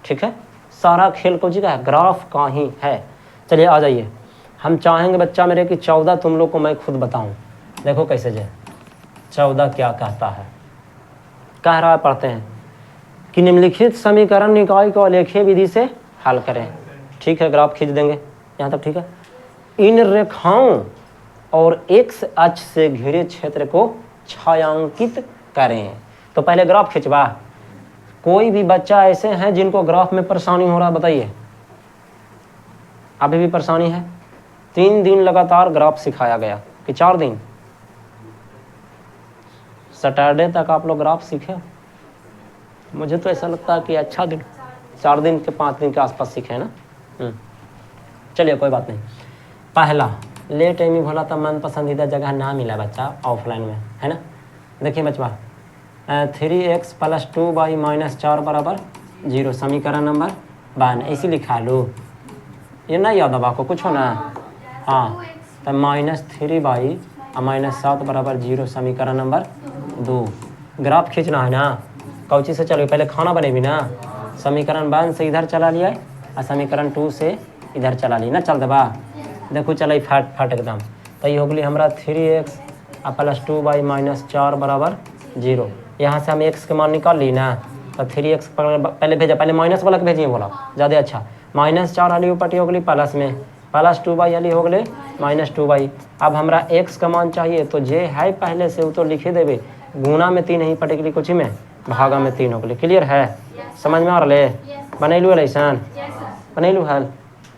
S1: ठीक है, सारा खेल को जी का है, ग्राफ का ही है। चलिए आ जाइए, हम चाहेंगे बच्चा मेरे कि 14 तुम लोग को मैं खुद बताऊं। देखो कैसे जे 14 क्या कहता है, कह रहा है, पढ़ते हैं कि निम्नलिखित समीकरण निकाय को आलेखीय विधि से हल करें। ठीक है, ग्राफ खींच देंगे यहाँ तक। ठीक है, इन रेखाओं और एक्स अक्ष से घिरे क्षेत्र को छायांकित करें। तो पहले ग्राफ खिंचवा। कोई भी बच्चा ऐसे हैं जिनको ग्राफ में परेशानी हो रहा है बताइए? अभी भी परेशानी है? 3 दिन लगातार ग्राफ सिखाया गया कि 4 दिन, सैटरडे तक आप लोग ग्राफ सीखे। मुझे तो ऐसा लगता है कि अच्छा दिन 4 दिन के 5 दिन के आसपास सीखे ना। चलिए कोई बात नहीं। पहला लेट एमी भोला तो मन पसंदीदा जगह ना मिला बच्चा ऑफलाइन में, है ना। देखिए बच्चा 3x + 2y - 4 बराबर 0 समीकरण नंबर 52 ऐसी लिखा लो। ये नहीं याद अब आपको कुछ हो ना? हाँ, तो -3y और -7 बराबर 0 समीकरण नंबर 2। ग्राफ खींचना है ना, कौची से चलो पहले खाना बनेगी ना। समीकरण 1 से इधर चला लिया और समीकरण 2 से इधर चला लिया ना। चल दबा देखो चल फट एकदम। तो ये हो गई हमारा 3x + 2y - 4 बराबर 0। यहाँ से हम x के मान निकाल ली ना, तो 3x पहले भेजा, पहले माइनस वाला के भेजिए बोला ज़्यादा अच्छा। -4 वाली ऊपर हो गई प्लस में, +2y वाली हो गई -2y। अब हमारा x का मान चाहिए तो जे है पहले से वो तो लिखे देवे, गुना में 3 ही पटेगी कुछ में, भागा में 3 हो गई। क्लियर है? समझ में आ रहा है? बनैलू है ऐसा बनैलू हल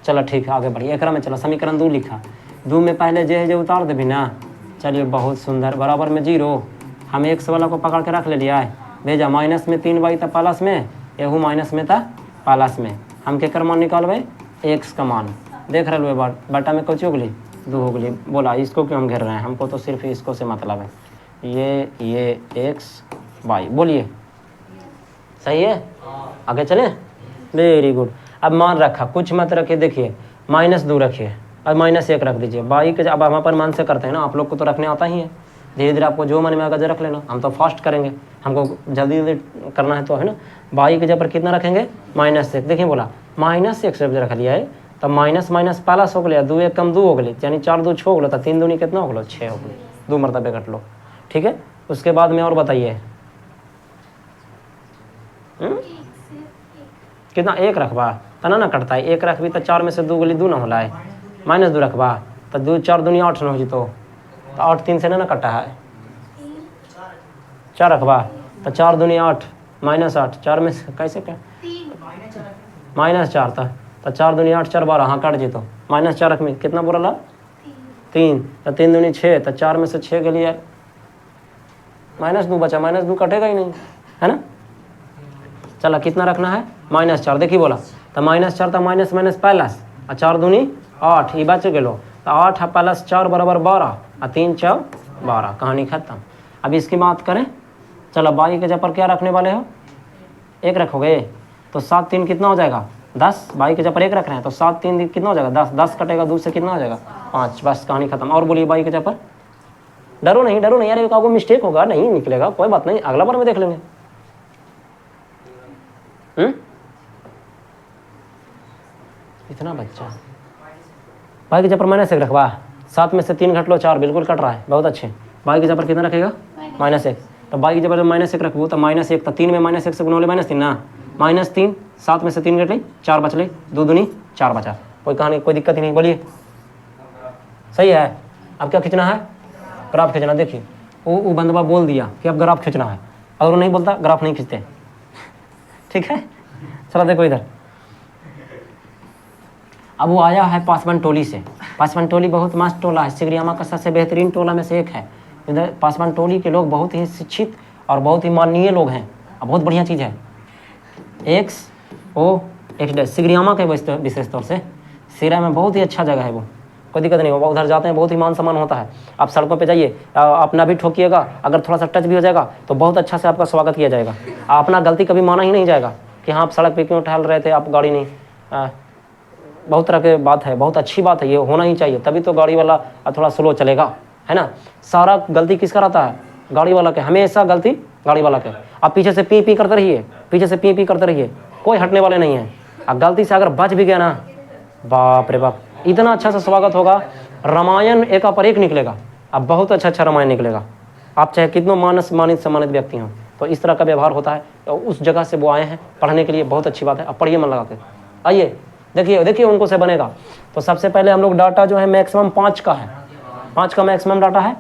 S1: चलो ठीक है, आगे बढ़िए। एकरा में चलो समीकरण 2 लिखा, 2 में पहले जे है जो उतार देवी ना। चलिए बहुत सुंदर, बराबर में 0, हम एक्स वाला को पकड़ के रख ले लिया है। भेजा माइनस में 3y था प्लस में, एहू माइनस में था प्लस में। हम केकर मान निकालबे, एक्स का मान। देख रहे हो बटा में कौची होगली, 2 होगली। बोला इसको क्यों हम घेर रहे हैं, हमको तो सिर्फ इसको से मतलब है। ये एक्स वाई, बोलिए सही है, आगे चले। Very good. अब मान रखा, कुछ मत रखिए, देखिए -2 रखिए और -1 रख दीजिए। बाई के अब हम अपन मान से करते हैं ना, आप लोग को तो रखने आता ही है। धीरे धीरे आपको जो मन में आगे रख लेना, हम तो फास्ट करेंगे, हमको जल्दी जल्दी करना है तो है ना। बाई के जगह पर कितना रखेंगे, -1। देखिए बोला -1 से रख लिया है, तब माइनस माइनस प्लस हो गया, 2 1 कम 2 हो गई, यानी 4 2 6 हो गया, तो 3 दूनी कितना हो गया, 6 हो गई। 2 मरतबे कट लो, ठीक है। उसके बाद में और बताइए कितना, 1 रखबा तना ना कटता है, 1 रखबी तो 4 में से 2 गली 2 ना होला है, -2 रखबा तो 2 4 दूनी 8 न हो जी, तो 8 3 से ना कटा है, 4 रखबा तो 4 दूनी 8 -8, 4 में से कैसे क्या -4 था, तो 4 दूनी 8 4 12, हाँ कट जी, तो -4 रख में कितना बुरा ला 3, तो 3 दूनी 6, तो 4 में से 6 के लिए -2 बचा, -2 कटेगा ही नहीं, है ना। चला कितना रखना है, -4। देखिए बोला तो -4 था माइनस माइनस प्लस, और 4 दूनी 8, ये बच गए, तो 8 + 4 बराबर 12, और 3 4 12, कहानी खत्म। अब इसकी बात करें, चलो बाई के जगह पर क्या रखने वाले हो, 1 रखोगे, तो 7 3 कितना हो जाएगा 10, बाई के जगह पर 1 रख रहे हैं तो 7 3 कितना हो जाएगा 10, 10 कटेगा 2 से कितना हो जाएगा 5, बस कहानी खत्म। और बोलिए बाई के जगह पर, डरो नहीं यार, आपको मिस्टेक होगा, नहीं निकलेगा कोई बात नहीं, अगला बार में देख लेंगे। इतना बच्चा, बाई के जगह पर -1 रखवा, 7 में से 3 घट लो 4, बिल्कुल कट रहा है, बहुत अच्छे। बाई के जगह पर कितना रखेगा -1, तो बाई की जगह पर -1 रखबो तो -1, तो 3 में -1 से गुना ले -3 ना, -3, 7 में से 3 घट ली 4 बच ली, 2 दूनी 4 बचा, कोई कहानी कोई दिक्कत ही नहीं। बोलिए सही है। अब क्या खींचना है, ग्राफ खींचना। देखिए वो बंदवा बोल दिया कि अब ग्राफ खींचना है, अगर वो नहीं बोलता ग्राफ नहीं खींचते, ठीक है। चलो देखो इधर, अब वो आया है पासवान टोली से। पासवान टोली बहुत मस्त टोला है, सिगरियामा का सबसे बेहतरीन टोला में से एक है। इधर पासवान टोली के लोग बहुत ही शिक्षित और बहुत ही माननीय लोग हैं, और बहुत बढ़िया चीज़ है। XOX सिगरियामा के विशेष तौर से सिरा में बहुत ही अच्छा जगह है, वो कोई दिक्कत नहीं होगा, उधर जाते हैं बहुत ही मान सम्मान होता है। आप सड़कों पे जाइए, अपना भी ठोकिएगा, अगर थोड़ा सा टच भी हो जाएगा तो बहुत अच्छा से आपका स्वागत किया जाएगा। अपना गलती कभी माना ही नहीं जाएगा कि हाँ आप सड़क पे क्यों टहल रहे थे, आप गाड़ी नहीं, बहुत तरह के बात है, बहुत अच्छी बात है, ये होना ही चाहिए, तभी तो गाड़ी वाला थोड़ा स्लो चलेगा, है ना। सारा गलती किसका रहता है, गाड़ी वाला के, हमेशा गलती गाड़ी वाला के। आप पीछे से पी करते रहिए, पीछे से पी करते रहिए, कोई हटने वाले नहीं है। अब गलती से अगर बच भी गया ना, बाप रे बाप, इतना अच्छा सा स्वागत होगा, रामायण एक पर एक निकलेगा, अब बहुत अच्छा रामायण निकलेगा। आप चाहे कितनों मानित सम्मानित व्यक्ति हों, तो इस तरह का व्यवहार होता है। तो उस जगह से वो आए हैं पढ़ने के लिए, बहुत अच्छी बात है, अब पढ़िए मन लगा के। आइए देखिए उनको से बनेगा। तो सबसे पहले हम लोग डाटा जो है मैक्सिमम 5 का है, 5 का मैक्सिमम डाटा है,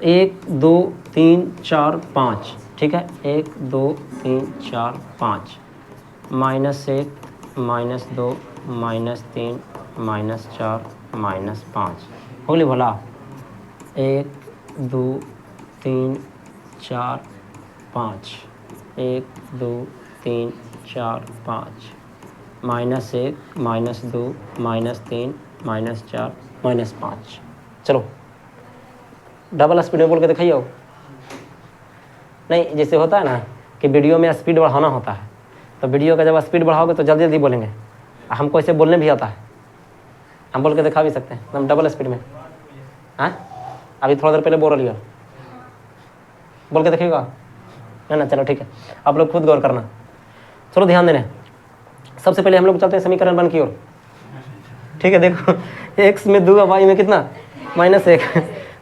S1: 1 2 3 4 5, ठीक है, 1 2 3 4 5, -1 -2 -3 -4 -5 होली भोला, 1 2 3 4 5, 1 2 3 4 5, -1 -2 -3 -4 -5। चलो डबल स्पीड में बोल के दिखाइए। नहीं, जैसे होता है ना कि वीडियो में स्पीड बढ़ाना होता है, तो वीडियो का जब स्पीड बढ़ाओगे तो जल्दी जल्दी बोलेंगे। हमको ऐसे बोलने भी आता है, हम बोल के दिखा भी सकते हैं हम डबल स्पीड में। हाँ अभी थोड़ा देर पहले बोल रही हो, बोल के देखिएगा, है ना। चलो ठीक है, आप लोग खुद गौर करना। चलो ध्यान देना, सबसे पहले हम लोग चलते हैं समीकरण 1 की ओर, ठीक है। देखो x में 2 और y में कितना -1,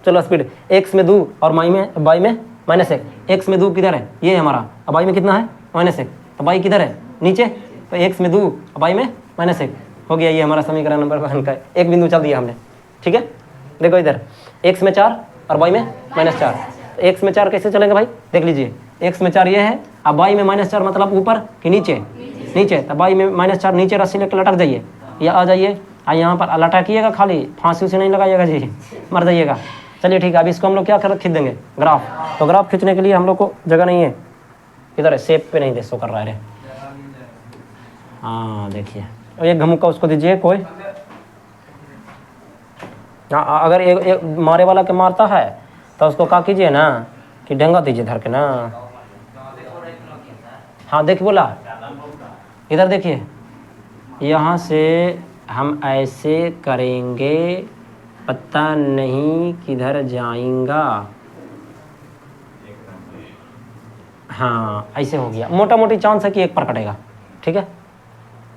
S1: चलो स्पीड, x में 2 और y में -1, x में 2 किधर है, ये है हमारा, अब y में कितना है -1, तो y किधर है नीचे, तो x में 2 और y में -1 हो गया, ये हमारा समीकरण नंबर 1 का एक बिंदु चल दिया हमने, ठीक है। देखो इधर x में 4 और y में -4, तो x में 4 कैसे चलेंगे भाई, देख लीजिए, x में 4 ये है, अब y में -4 मतलब ऊपर कि नीचे, नीचे, तो y में -4 नीचे रस्सी लेकर लटक जाइए, या आ जाइए, यहाँ पर लटकिएगा, खाली फांसी उसी नहीं लगाइएगा जी, मर जाइएगा। चलिए ठीक है, अब इसको हम लोग क्या खींच देंगे, ग्राफ। तो ग्राफ खींचने के लिए हम लोग को जगह नहीं है, इधर है, सेप पे नहीं दे शो कर रहा है। हाँ देखिए, एक घमुक्का उसको दीजिए कोई। हाँ, अगर एक मारे वाला के मारता है तो उसको क्या कीजिए ना कि डेंगा दीजिए धर के ना। हाँ देखिए बोला, इधर देखिए, यहाँ से हम ऐसे करेंगे, पता नहीं किधर जाएगा। हाँ ऐसे हो गया, मोटा मोटी चांस है कि एक पर कटेगा। ठीक है,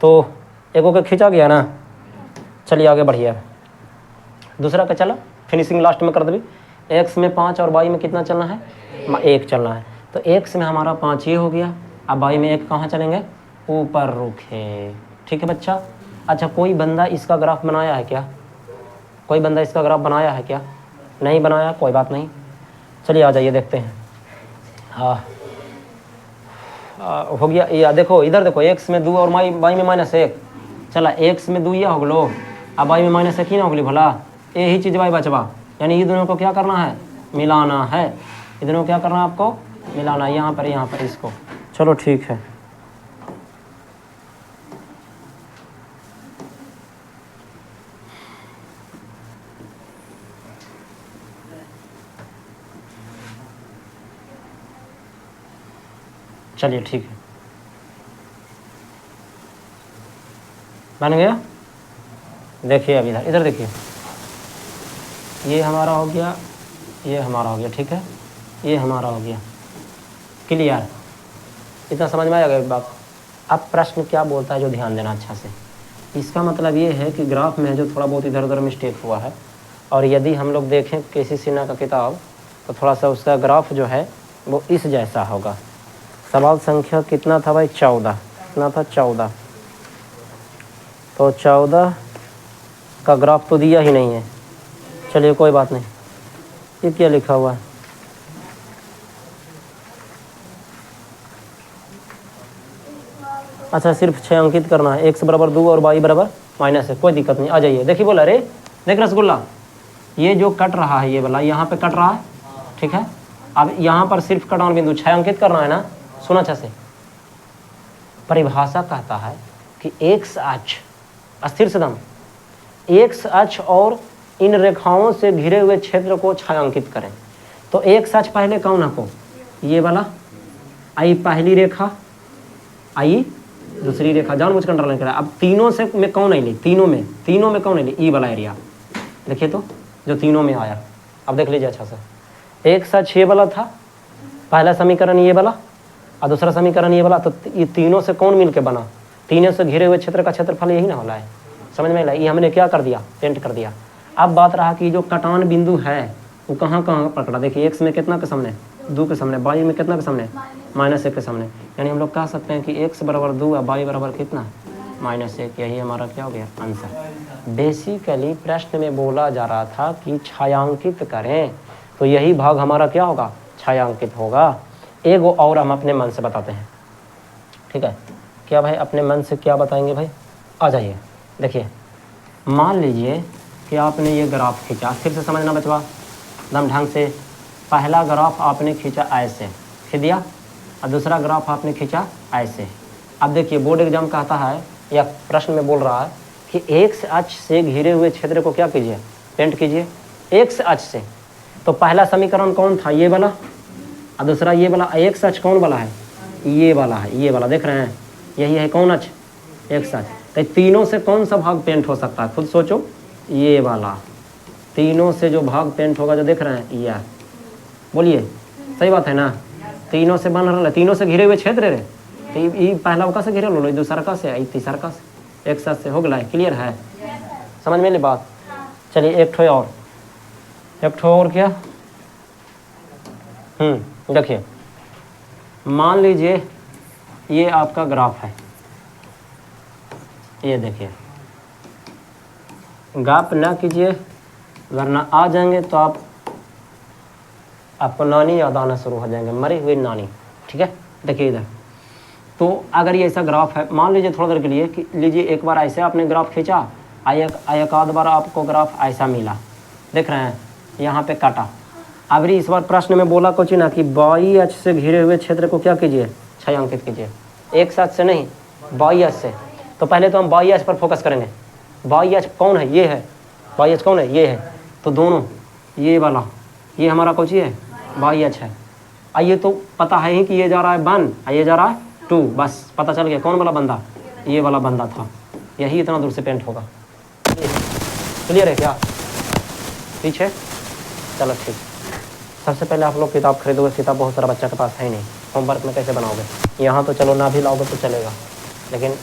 S1: तो एक को खींचा गया ना। चलिए आगे बढ़िए, दूसरा का चला, फिनिशिंग लास्ट में कर दे। एक्स में 5 और वाई में कितना चलना है, 1 चलना है। तो एक्स में हमारा 5 ये हो गया, अब वाई में 1 कहाँ चलेंगे, ऊपर रुखे। ठीक है बच्चा। अच्छा, कोई बंदा इसका ग्राफ बनाया है क्या, कोई बंदा इसका ग्राफ बनाया है क्या, नहीं बनाया, कोई बात नहीं। चलिए आ जाइए देखते हैं। हाँ हो गया, या देखो इधर देखो, एक्स में 2 और वाई में -1 चला, एक्स में 2 या हो गलो, अब वाई में -1 ही ना होगली भला, यही चीज़ वाई बचवा। यानी ये दोनों को क्या करना है, मिलाना है। ये दोनों को क्या करना है आपको, मिलाना है, यहाँ पर इसको। चलो ठीक है, चलिए ठीक है, बन गया। देखिए अब इधर देखिए, ये हमारा हो गया, ये हमारा हो गया, ठीक है, ये हमारा हो गया। क्लियर, इतना समझ में आएगा एक बात। अब प्रश्न क्या बोलता है जो ध्यान देना अच्छा से। इसका मतलब ये है कि ग्राफ में जो थोड़ा बहुत इधर उधर मिस्टेक हुआ है, और यदि हम लोग देखें केसी सिन्हा का किताब तो थोड़ा सा उसका ग्राफ जो है वो इस जैसा होगा। सवाल संख्या कितना था भाई, 14, कितना था 14। तो 14 का ग्राफ तो दिया ही नहीं है। चलिए कोई बात नहीं, ये क्या लिखा हुआ है, अच्छा सिर्फ 6 अंकित करना है, x बराबर 2 और y बराबर -1, कोई दिक्कत नहीं। आ जाइए, देखिए बोला, अरे देख रसगुल्ला, ये जो कट रहा है ये वाला यहाँ पे कट रहा है, ठीक है। अब यहाँ पर सिर्फ कटान बिंदु 6 अंकित करना है ना। सुना अच्छा से, परिभाषा कहता है कि x अक्ष, अस्थिर सदम, x अक्ष और इन रेखाओं से घिरे हुए क्षेत्र को छायांकित करें। तो x अक्ष पहले कौन है को, ये वाला आई पहली रेखा, आई दूसरी रेखा, जानबूझ कर अंडरलाइन करा। अब तीनों से में कौन आई ली, तीनों में कौन आई ली, ई वाला एरिया। देखिए तो जो तीनों में आया, अब देख लीजिए अच्छा से। एक साथ 6 वाला था पहला समीकरण ये वाला, और दूसरा समीकरण ये वाला। तो ये तीनों से कौन मिलके बना, तीनों से घिरे हुए क्षेत्र का क्षेत्रफल यही ना होला है। समझ में आया, ये हमने क्या कर दिया, पेंट कर दिया। अब बात रहा कि जो कटान बिंदु है वो कहाँ कहाँ पकड़ा। देखिए एक्स में कितना के सामने, 2 के सामने, वाई में कितना के सामने, -1 के सामने। यानी हम लोग कह सकते हैं कि एक्स बराबर 2 और वाई बराबर कितना, -1। यही हमारा क्या हो गया आंसर। बेसिकली प्रश्न में बोला जा रहा था कि छायांकित करें, तो यही भाग हमारा क्या होगा, छायांकित होगा। एक और हम अपने मन से बताते हैं, ठीक है। क्या भाई अपने मन से क्या बताएंगे भाई, आ जाइए। देखिए मान लीजिए कि आपने ये ग्राफ खींचा, फिर से समझना बचवा एकदम ढंग से। पहला ग्राफ आपने खींचा ऐसे, खींच दिया, और दूसरा ग्राफ आपने खींचा ऐसे। अब देखिए बोर्ड एग्जाम कहता है या प्रश्न में बोल रहा है कि एक्स अक्ष से घिरे हुए क्षेत्र को क्या कीजिए, पेंट कीजिए एक्स अक्ष से। तो पहला समीकरण कौन था, ये वाला, और दूसरा ये वाला। एक्स अक्ष कौन वाला है, ये वाला है, ये वाला देख रहे हैं, यही है कौन अक्ष, एक्स अक्ष। तो तीनों से कौन सा भाग पेंट हो सकता है, खुद सोचो। ये वाला, तीनों से जो भाग पेंट होगा जो देख रहे हैं, ये बोलिए सही बात है ना। तीनों से बन रहा है, तीनों से घिरे हुए क्षेत्र रे। तो ये पहला का से घिरे लो, दूसरा का से, तीसरा का से, एक साथ से हो गया। क्लियर है, समझ में ली बात। चलिए एक ठो और क्या, देखिए मान लीजिए ये आपका ग्राफ है, ये देखिए, गाप ना कीजिए वरना आ जाएंगे तो आपको नानी याद आना शुरू हो जाएंगे, मरी हुई नानी। ठीक है, देखिए इधर तो अगर ये ऐसा ग्राफ है, मान लीजिए थोड़ा देर के लिए कि लीजिए एक बार ऐसे आपने ग्राफ खींचा, एक आध बार आपको ग्राफ ऐसा मिला, देख रहे हैं यहाँ पे काटा। अब इस बार प्रश्न में बोला कुछ ना कि बाई अक्ष से घिरे हुए क्षेत्र को क्या कीजिए, छायांकित कीजिए। एक साथ से नहीं, बाई अक्ष से। तो पहले तो हम बाई अक्ष पर फोकस करेंगे। बाई अक्ष कौन है, ये है। बाई अक्ष कौन है, ये है। तो दोनों, ये वाला, ये हमारा कौन सी है, बाई अक्ष है। आइए तो पता है ही कि ये जा रहा है 1 और ये जा रहा है 2, बस पता चल गया कौन वाला बंदा, ये वाला बंदा था। यही इतना दूर से पेंट होगा। क्लियर है क्या पीछे? चलो ठीक। सबसे पहले आप लोग किताब खरीदोगे, किताब बहुत सारा बच्चा के पास है नहीं, होमवर्क में कैसे बनाओगे? यहाँ तो चलो ना भी लाओगे तो चलेगा, लेकिन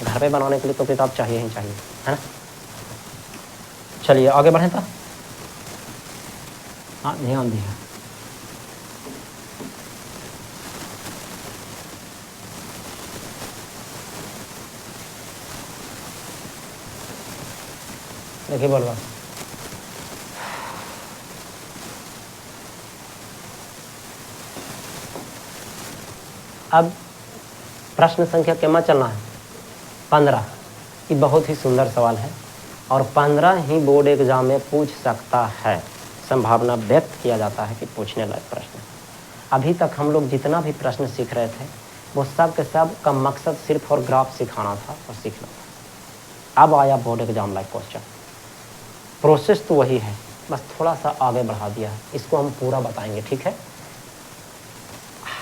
S1: घर पे बनाने के लिए तो किताब चाहिए ही चाहिए, है ना। चलिए आगे बढ़ें। तो हाँ, ध्यान दिया। देखिए बोल रहा, अब प्रश्न संख्या केमा चलना है 15। ये बहुत ही सुंदर सवाल है और 15 ही बोर्ड एग्जाम में पूछ सकता है, संभावना व्यक्त किया जाता है कि पूछने लायक प्रश्न। अभी तक हम लोग जितना भी प्रश्न सीख रहे थे वो सब के सब का मकसद सिर्फ और ग्राफ सिखाना था और सीखना था। अब आया board exam like question. Process तो वही है, बस थोड़ा सा आगे बढ़ा दिया है। इसको हम पूरा बताएंगे, ठीक है।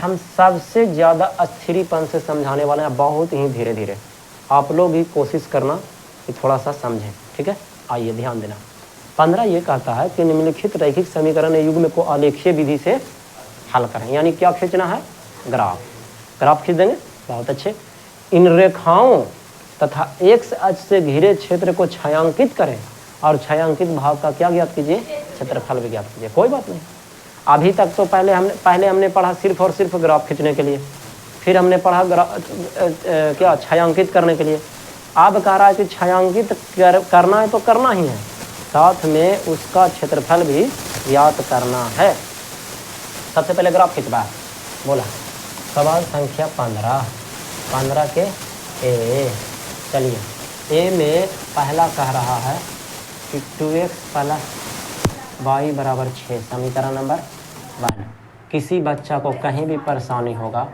S1: हम सबसे ज़्यादा अस्थिरीपन से समझाने वाले हैं, बहुत ही धीरे धीरे। आप लोग भी कोशिश करना कि थोड़ा सा समझें, ठीक है। आइए ध्यान देना। 15 ये कहता है कि निम्नलिखित रैखिक समीकरण युग्म को आलेखीय विधि से हल करें। यानी क्या खींचना है, ग्राफ खींच देंगे, बहुत अच्छे। इन रेखाओं तथा एक्स अक्ष से घिरे क्षेत्र को छायांकित करें और छायांकित भाग का क्या ज्ञात कीजिए, क्षेत्रफल भी ज्ञात कीजिए। कोई बात नहीं, अभी तक तो पहले हमने पढ़ा सिर्फ और सिर्फ ग्राफ खींचने के लिए, फिर हमने पढ़ा क्या छायांकित करने के लिए। अब कह रहा है कि छायांकित करना है तो करना ही है, साथ में उसका क्षेत्रफल भी ज्ञात करना है। सबसे पहले ग्राफ खींचवा बोला। सवाल संख्या 15 के ए। चलिए ए में पहला कह रहा है कि 2x + y = 6, समीकरण नंबर 1। किसी बच्चा को कहीं भी परेशानी होगा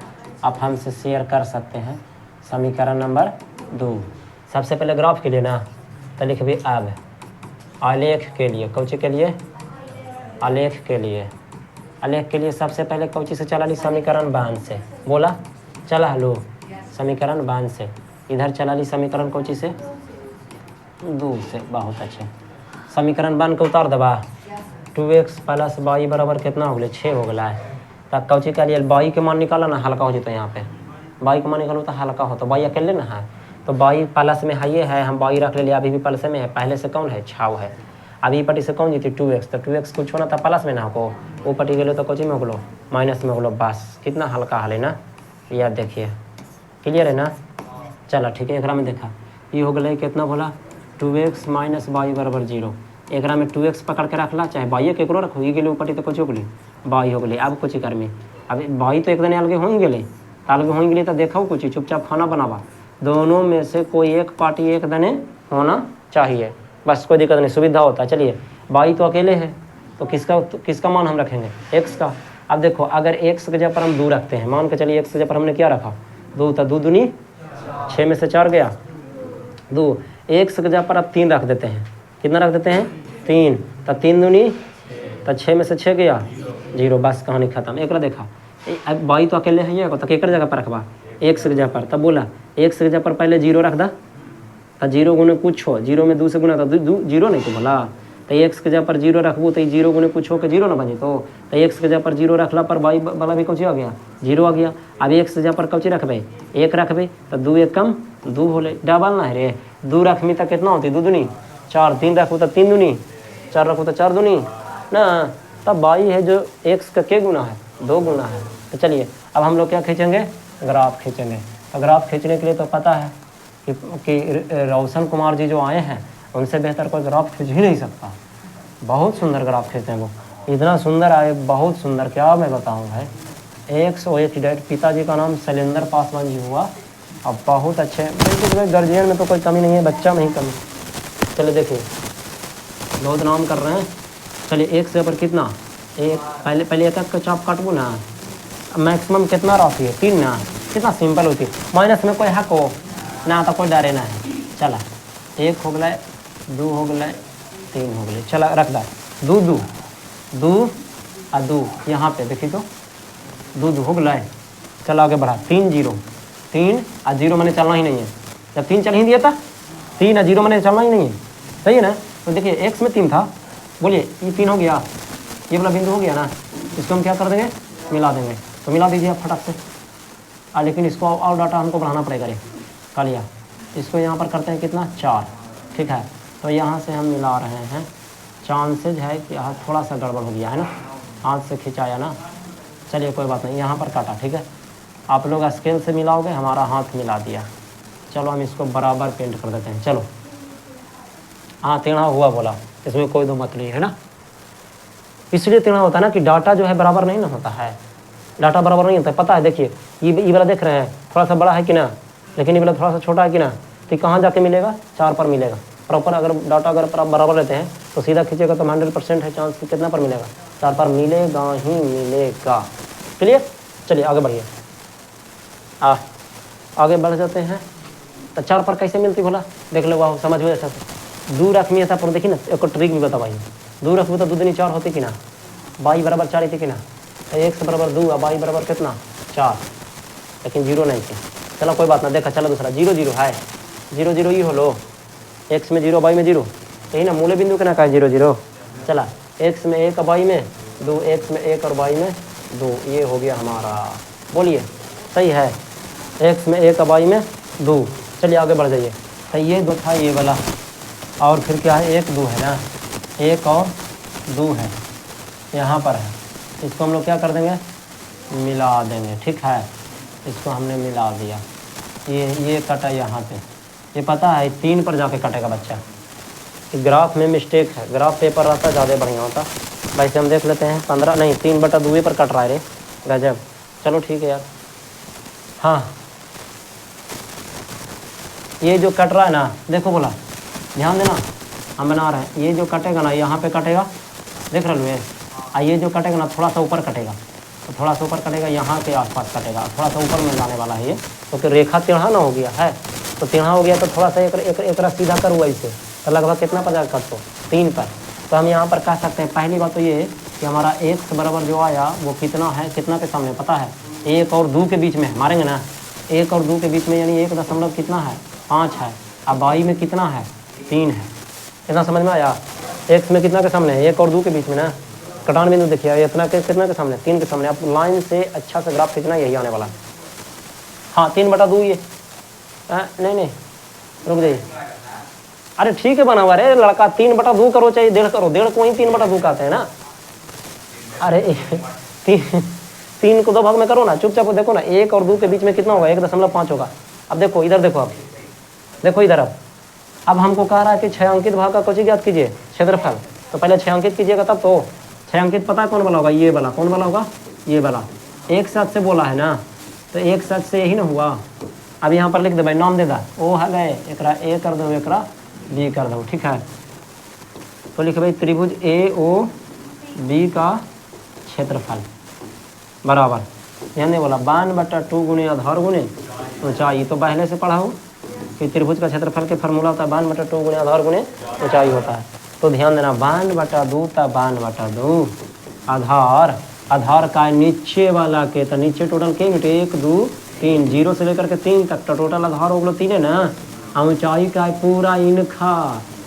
S1: आप हमसे शेयर कर सकते हैं। समीकरण नंबर 2। सबसे पहले ग्राफ के लिए ना, तो लिख भी अब आलेख के लिए, कौची के लिए, आलेख के लिए। आलेख के लिए सबसे पहले कौची से चला ली, समीकरण 1 से। बोला चला लो समीकरण 1 से। इधर चला ली समीकरण कौची से, 2 से। बहुत अच्छे। समीकरण 1 को उतार दबा। 2x + y = कितना हो गया, 6 हो गया है। तब कौची के लिए y के मान निकाला ना, हल्का हो जाता है। यहाँ पे y के मान निकालो तो हल्का हो, तो y अकेले ना है, तो y प्लस में है, ये है, हम y रख ले, अभी भी प्लस में है। पहले से कौन है, छाव है। अभी पट्टी से कौन जीती, 2x, तो 2x कुछ होना था प्लस में ना हो, वो पट्टी गलो तो कौची में हो गलो, माइनस में हो गलो। बस कितना हल्का हाल है ना, याद देखिए। क्लियर है ना। चलो ठीक है, एक में देखा ये हो गया कितना बोला, 2x - y = 0। एक में 2x पकड़ के रखला, चाहे y केकरो रखो, ये गए ऊपर तो कुछ हो गई y हो गई। अब कुछ करमी, अब y तो एक दिन अलगे हो गए, अलगे हो गए तो देखो कुछ चुपचाप खाना बनावा। दोनों में से कोई एक पार्टी एक दने होना चाहिए, बस कोई दिक्कत नहीं, सुविधा होता है। चलिए y तो अकेले है, तो किसका मान हम रखेंगे, x का। अब देखो अगर x के जगह पर हम 2 रखते हैं, मान के चलिए x के जगह पर हमने क्या रखा, 2, तो 2 दूनी 6 में से 4 गया 2। x के जगह पर अब 3 रख देते हैं, कितना रख देते हैं, 3, तो 3 दूनी, तो 6 में से 6 गया 0। बस कहानी खत्म। एक देखा अब y तो अकेले है, तो केकर जगह पर रखबा, x के जगह पर। तब बोला x के जगह पर पहले 0 रख दा, तो 0 गुने कुछ हो, 0 में 2 से गुना, तो 0 नहीं तो बोला, तो x के जगह पर 0 रखबू तो 0 गुने कुछ हो के 0 ना बने, तो x के जगह पर 0 रखला पर y वाला भी कौची आ गया, 0 आ गया। अब x के जगह पर कौची रखबे, 1 रखबे, तो 2 1 कम 2 होले, डबल ना है रे। 2 रखमी तो कितना होती, 2 दूनी 4, 3 रखू तो 3 दूनी 4 रखू तो 4 दूनी ना, तब y है जो x का क्या गुना है, 2 गुना है। तो चलिए अब हम लोग क्या खींचेंगे, ग्राफ खींचेंगे। तो ग्राफ खींचने के लिए तो पता है कि रोशन कुमार जी जो आए हैं उनसे बेहतर कोई ग्राफ खींच ही नहीं सकता। बहुत सुंदर ग्राफ खींचते हैं वो, इतना सुंदर आए, बहुत सुंदर, क्या मैं बताऊं भाई। एक्स ओ एक्स डेट। पिताजी का नाम शैलेंद्र पासवान जी हुआ। अब बहुत अच्छे, बिल्कुल गार्जियन में तो कोई कमी नहीं है, बच्चा में ही कमी। चलिए देखिए, बहुत नाम कर रहे हैं। चलिए एक से ऊपर कितना, एक पहले एक का चाप काटबू ना, मैक्सिमम कितना राशि है, 3 ना, कितना सिंपल होती है। माइनस में कोई हक हो ना, तो कोई डरे ना है। चला 1 हो गए, 2 हो गए, 3 हो गए। चला रख दा, 2 2 2 और 2 यहाँ पे देखिए तो 2 2 हो गए। चला आगे बढ़ा, 3 0 3 और 0 मैंने चलना ही नहीं है। जब 3 चल ही दिया था, 3 और 0 मैंने चलना ही नहीं है, सही है ना। तो देखिए एक्स में 3 था, बोलिए ये 3 हो गया, ये वाला बिंदु हो गया ना, इसको हम क्या कर देंगे, मिला देंगे। तो मिला दीजिए आप फटाक से। लेकिन इसको और डाटा हमको बढ़ाना पड़ेगा। रे कर लिया, इसको यहाँ पर करते हैं कितना, 4, ठीक है। तो यहाँ से हम मिला रहे हैं, चांसेज है कि यहाँ थोड़ा सा गड़बड़ हो गया है ना, हाथ से खिंचाया ना। चलिए कोई बात नहीं, यहाँ पर काटा, ठीक है। आप लोग स्केल से मिलाओगे, हमारा हाथ मिला दिया। चलो हम इसको बराबर पेंट कर देते हैं। चलो हाँ, टेढ़ा हुआ बोला, इसमें कोई दो मत नहीं है ना। इसलिए टेढ़ा होता है ना कि डाटा जो है बराबर नहीं ना होता है, डाटा बराबर नहीं होता है, पता है। देखिए ये वाला देख रहे हैं, थोड़ा सा बड़ा है कि ना, लेकिन ये वाला थोड़ा सा छोटा है कि ना। तो कहाँ जाके मिलेगा, 4 पर मिलेगा। प्रॉपर अगर डाटा अगर बराबर रहते हैं तो सीधा खींचेगा तो 100% है चांस कि कितना पर मिलेगा, 4 पर मिलेगा ही मिलेगा। क्लियर। चलिए आगे बढ़िए, आगे बढ़ जाते हैं। तो 4 पर कैसे मिलती बोला, देख लो, वाह समझ हुए अच्छा से। 2 रख में था पर देखिए ना, एक ट्रिक भी बता भाई। 2 रख में तो 2 दूनी 4 होती कि ना, बाई बराबर 4 थी कि ना। तो 1 से बराबर 2 और बाई बराबर कितना, 4, लेकिन 0 नहीं थी। चलो कोई बात ना, देखा। चलो दूसरा 0 0 है, 0 0 ही हो लो, एक्स में 0 बाई में 0, यही ना मूल्य बिंदु के ना का 0 0। चला एक्स में 1 और बाई में 2, एक्स में 1 और बाई में 2, ये हो गया हमारा। बोलिए सही है, एक्स में 1 और बाई में 2। चलिए आगे बढ़ जाइए। तो ये 2 था ये वाला, और फिर क्या है, 1 2 है ना, 1 और 2 है यहाँ पर है। इसको हम लोग क्या कर देंगे, मिला देंगे, ठीक है। इसको हमने मिला दिया, ये कटा यहाँ पे, ये पता है 3 पर जाके कटेगा बच्चा। ग्राफ में मिस्टेक है, ग्राफ पेपर रहता ज़्यादा बढ़िया होता। वैसे हम देख लेते हैं, 15 नहीं 3/2 पर कट रहा है रे, गजब। चलो ठीक है यार। हाँ ये जो कट रहा है ना, देखो बोला, ध्यान देना, हम बना रहे हैं। ये जो कटेगा ना, यहाँ पे कटेगा, देख रहे हो। ये जो कटेगा ना, थोड़ा सा ऊपर कटेगा, तो थोड़ा सा ऊपर कटेगा, यहाँ के आसपास कटेगा, थोड़ा सा ऊपर में जाने वाला है ये। तो फिर रेखा टेढ़ा ना हो गया है, तो टेढ़ा हो गया तो थोड़ा सा एक सीधा कर हुआ इससे, तो लगभग कितना पर जाकर कट, तो 3 पर। तो हम यहाँ पर कह सकते हैं, पहली बात तो ये कि हमारा एक्स बराबर जो आया वो कितना है, कितना के सामने पता है, 1 और 2 के बीच में मारेंगे ना, 1 और 2 के बीच में, यानी 1 दशमलव कितना है, 5 है। अब बाई में कितना है, 3 है। इतना समझ में आया। एक्स में कितना के सामने है, 1 और 2 के बीच में ना। कटान बिंदु देखिए, इतना के कितना के सामने, 3 के सामने। आप लाइन से अच्छा से ग्राफ खींचना, यही आने वाला। हाँ 3/2 ये, नहीं रुक जाइए। अरे ठीक है बना हुआ रे लड़का, 3/2 करो चाहे 1.5 करो, 1.5 को ही 3/2 कहते हैं ना। अरे 3 को 2 भाग में करो ना, चुपचाप देखो ना, 1 और 2 के बीच में कितना होगा, 1.5 होगा। अब देखो इधर, देखो अब देखो इधर। अब हमको कह रहा है कि 6 अंकित भाग का कुछ ज्ञात कीजिए, क्षेत्रफल। तो पहले 6 अंकित कीजिएगा, तब तो 6 अंकित पता है कौन वाला होगा, ये वाला। कौन वाला होगा, ये वाला। एक साथ से बोला है ना, तो एक साथ से यही ना हुआ। अब यहाँ पर लिख दे भाई, नाम दे दा, ओ है गए, एकरा ए कर दो, एकरा बी कर दो, ठीक है। तो लिखे भाई त्रिभुज ए ओ बी का क्षेत्रफल बराबर, यानी बोला 52/2 गुणे आधार गुणे ऊंचाई। तो पहले से पढ़ा हो कि त्रिभुज का क्षेत्रफल के फार्मूला होता है 52/2 गुणे आधार गुणे ऊंचाई होता है। तो ध्यान देना, 52/2 था 52/2 आधार, आधार का नीचे वाला के, तो नीचे टोटल के यूनिट, 1 2 3, 0 से लेकर के 3 तक, तो टोटल आधार हो गलो 3 है ना। ऊंचाई का पूरा इनखा,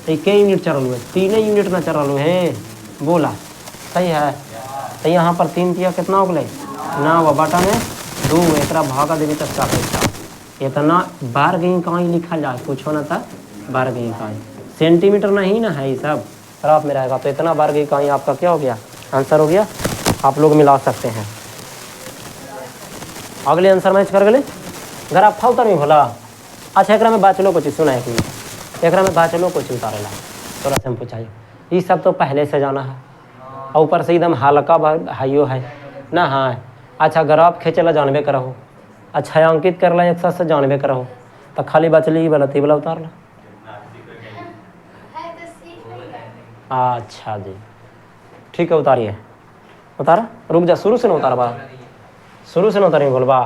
S1: तो के यूनिट चल हुए, 3 यूनिट ना चल है, बोला सही है। तो यहाँ पर 3 दिया, कितना हो गए ना, वह बटा में 2, एक भागा देवी तक का इतना बार गई कहीं लिखा जाए, कुछ होना था बार गई कहीं, सेंटीमीटर नहीं ना है, ये सब ग्राफ में रहेगा। तो इतना बार गई कहीं आपका क्या हो गया, आंसर हो गया। आप लोग मिला सकते हैं। अगले आंसर मैच कर गए, ग्राफ था उतर में भोला। अच्छा एक में बाचलो को चीज सुना है कि एक में बाचलो को चीज उतारेला, थोड़ा से हम पूछाइए। ये सब तो पहले से जाना है, और ऊपर से एकदम हल्का हाइयो है ना। हाँ अच्छा ग्राफ खींचेला जानबे करहो, अच्छा अंकित करला एक साथ से जानबे करहो, तो खाली बचली ही गलत ही वाला उतार ला। अच्छा जी ठीक है उतारिए, उतारा, रुक जा, शुरू से ना उतार बा, शुरू से ना उतारिए बोलबा,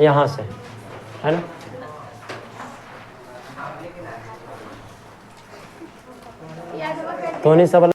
S1: यहाँ से है ना। तो नहीं सब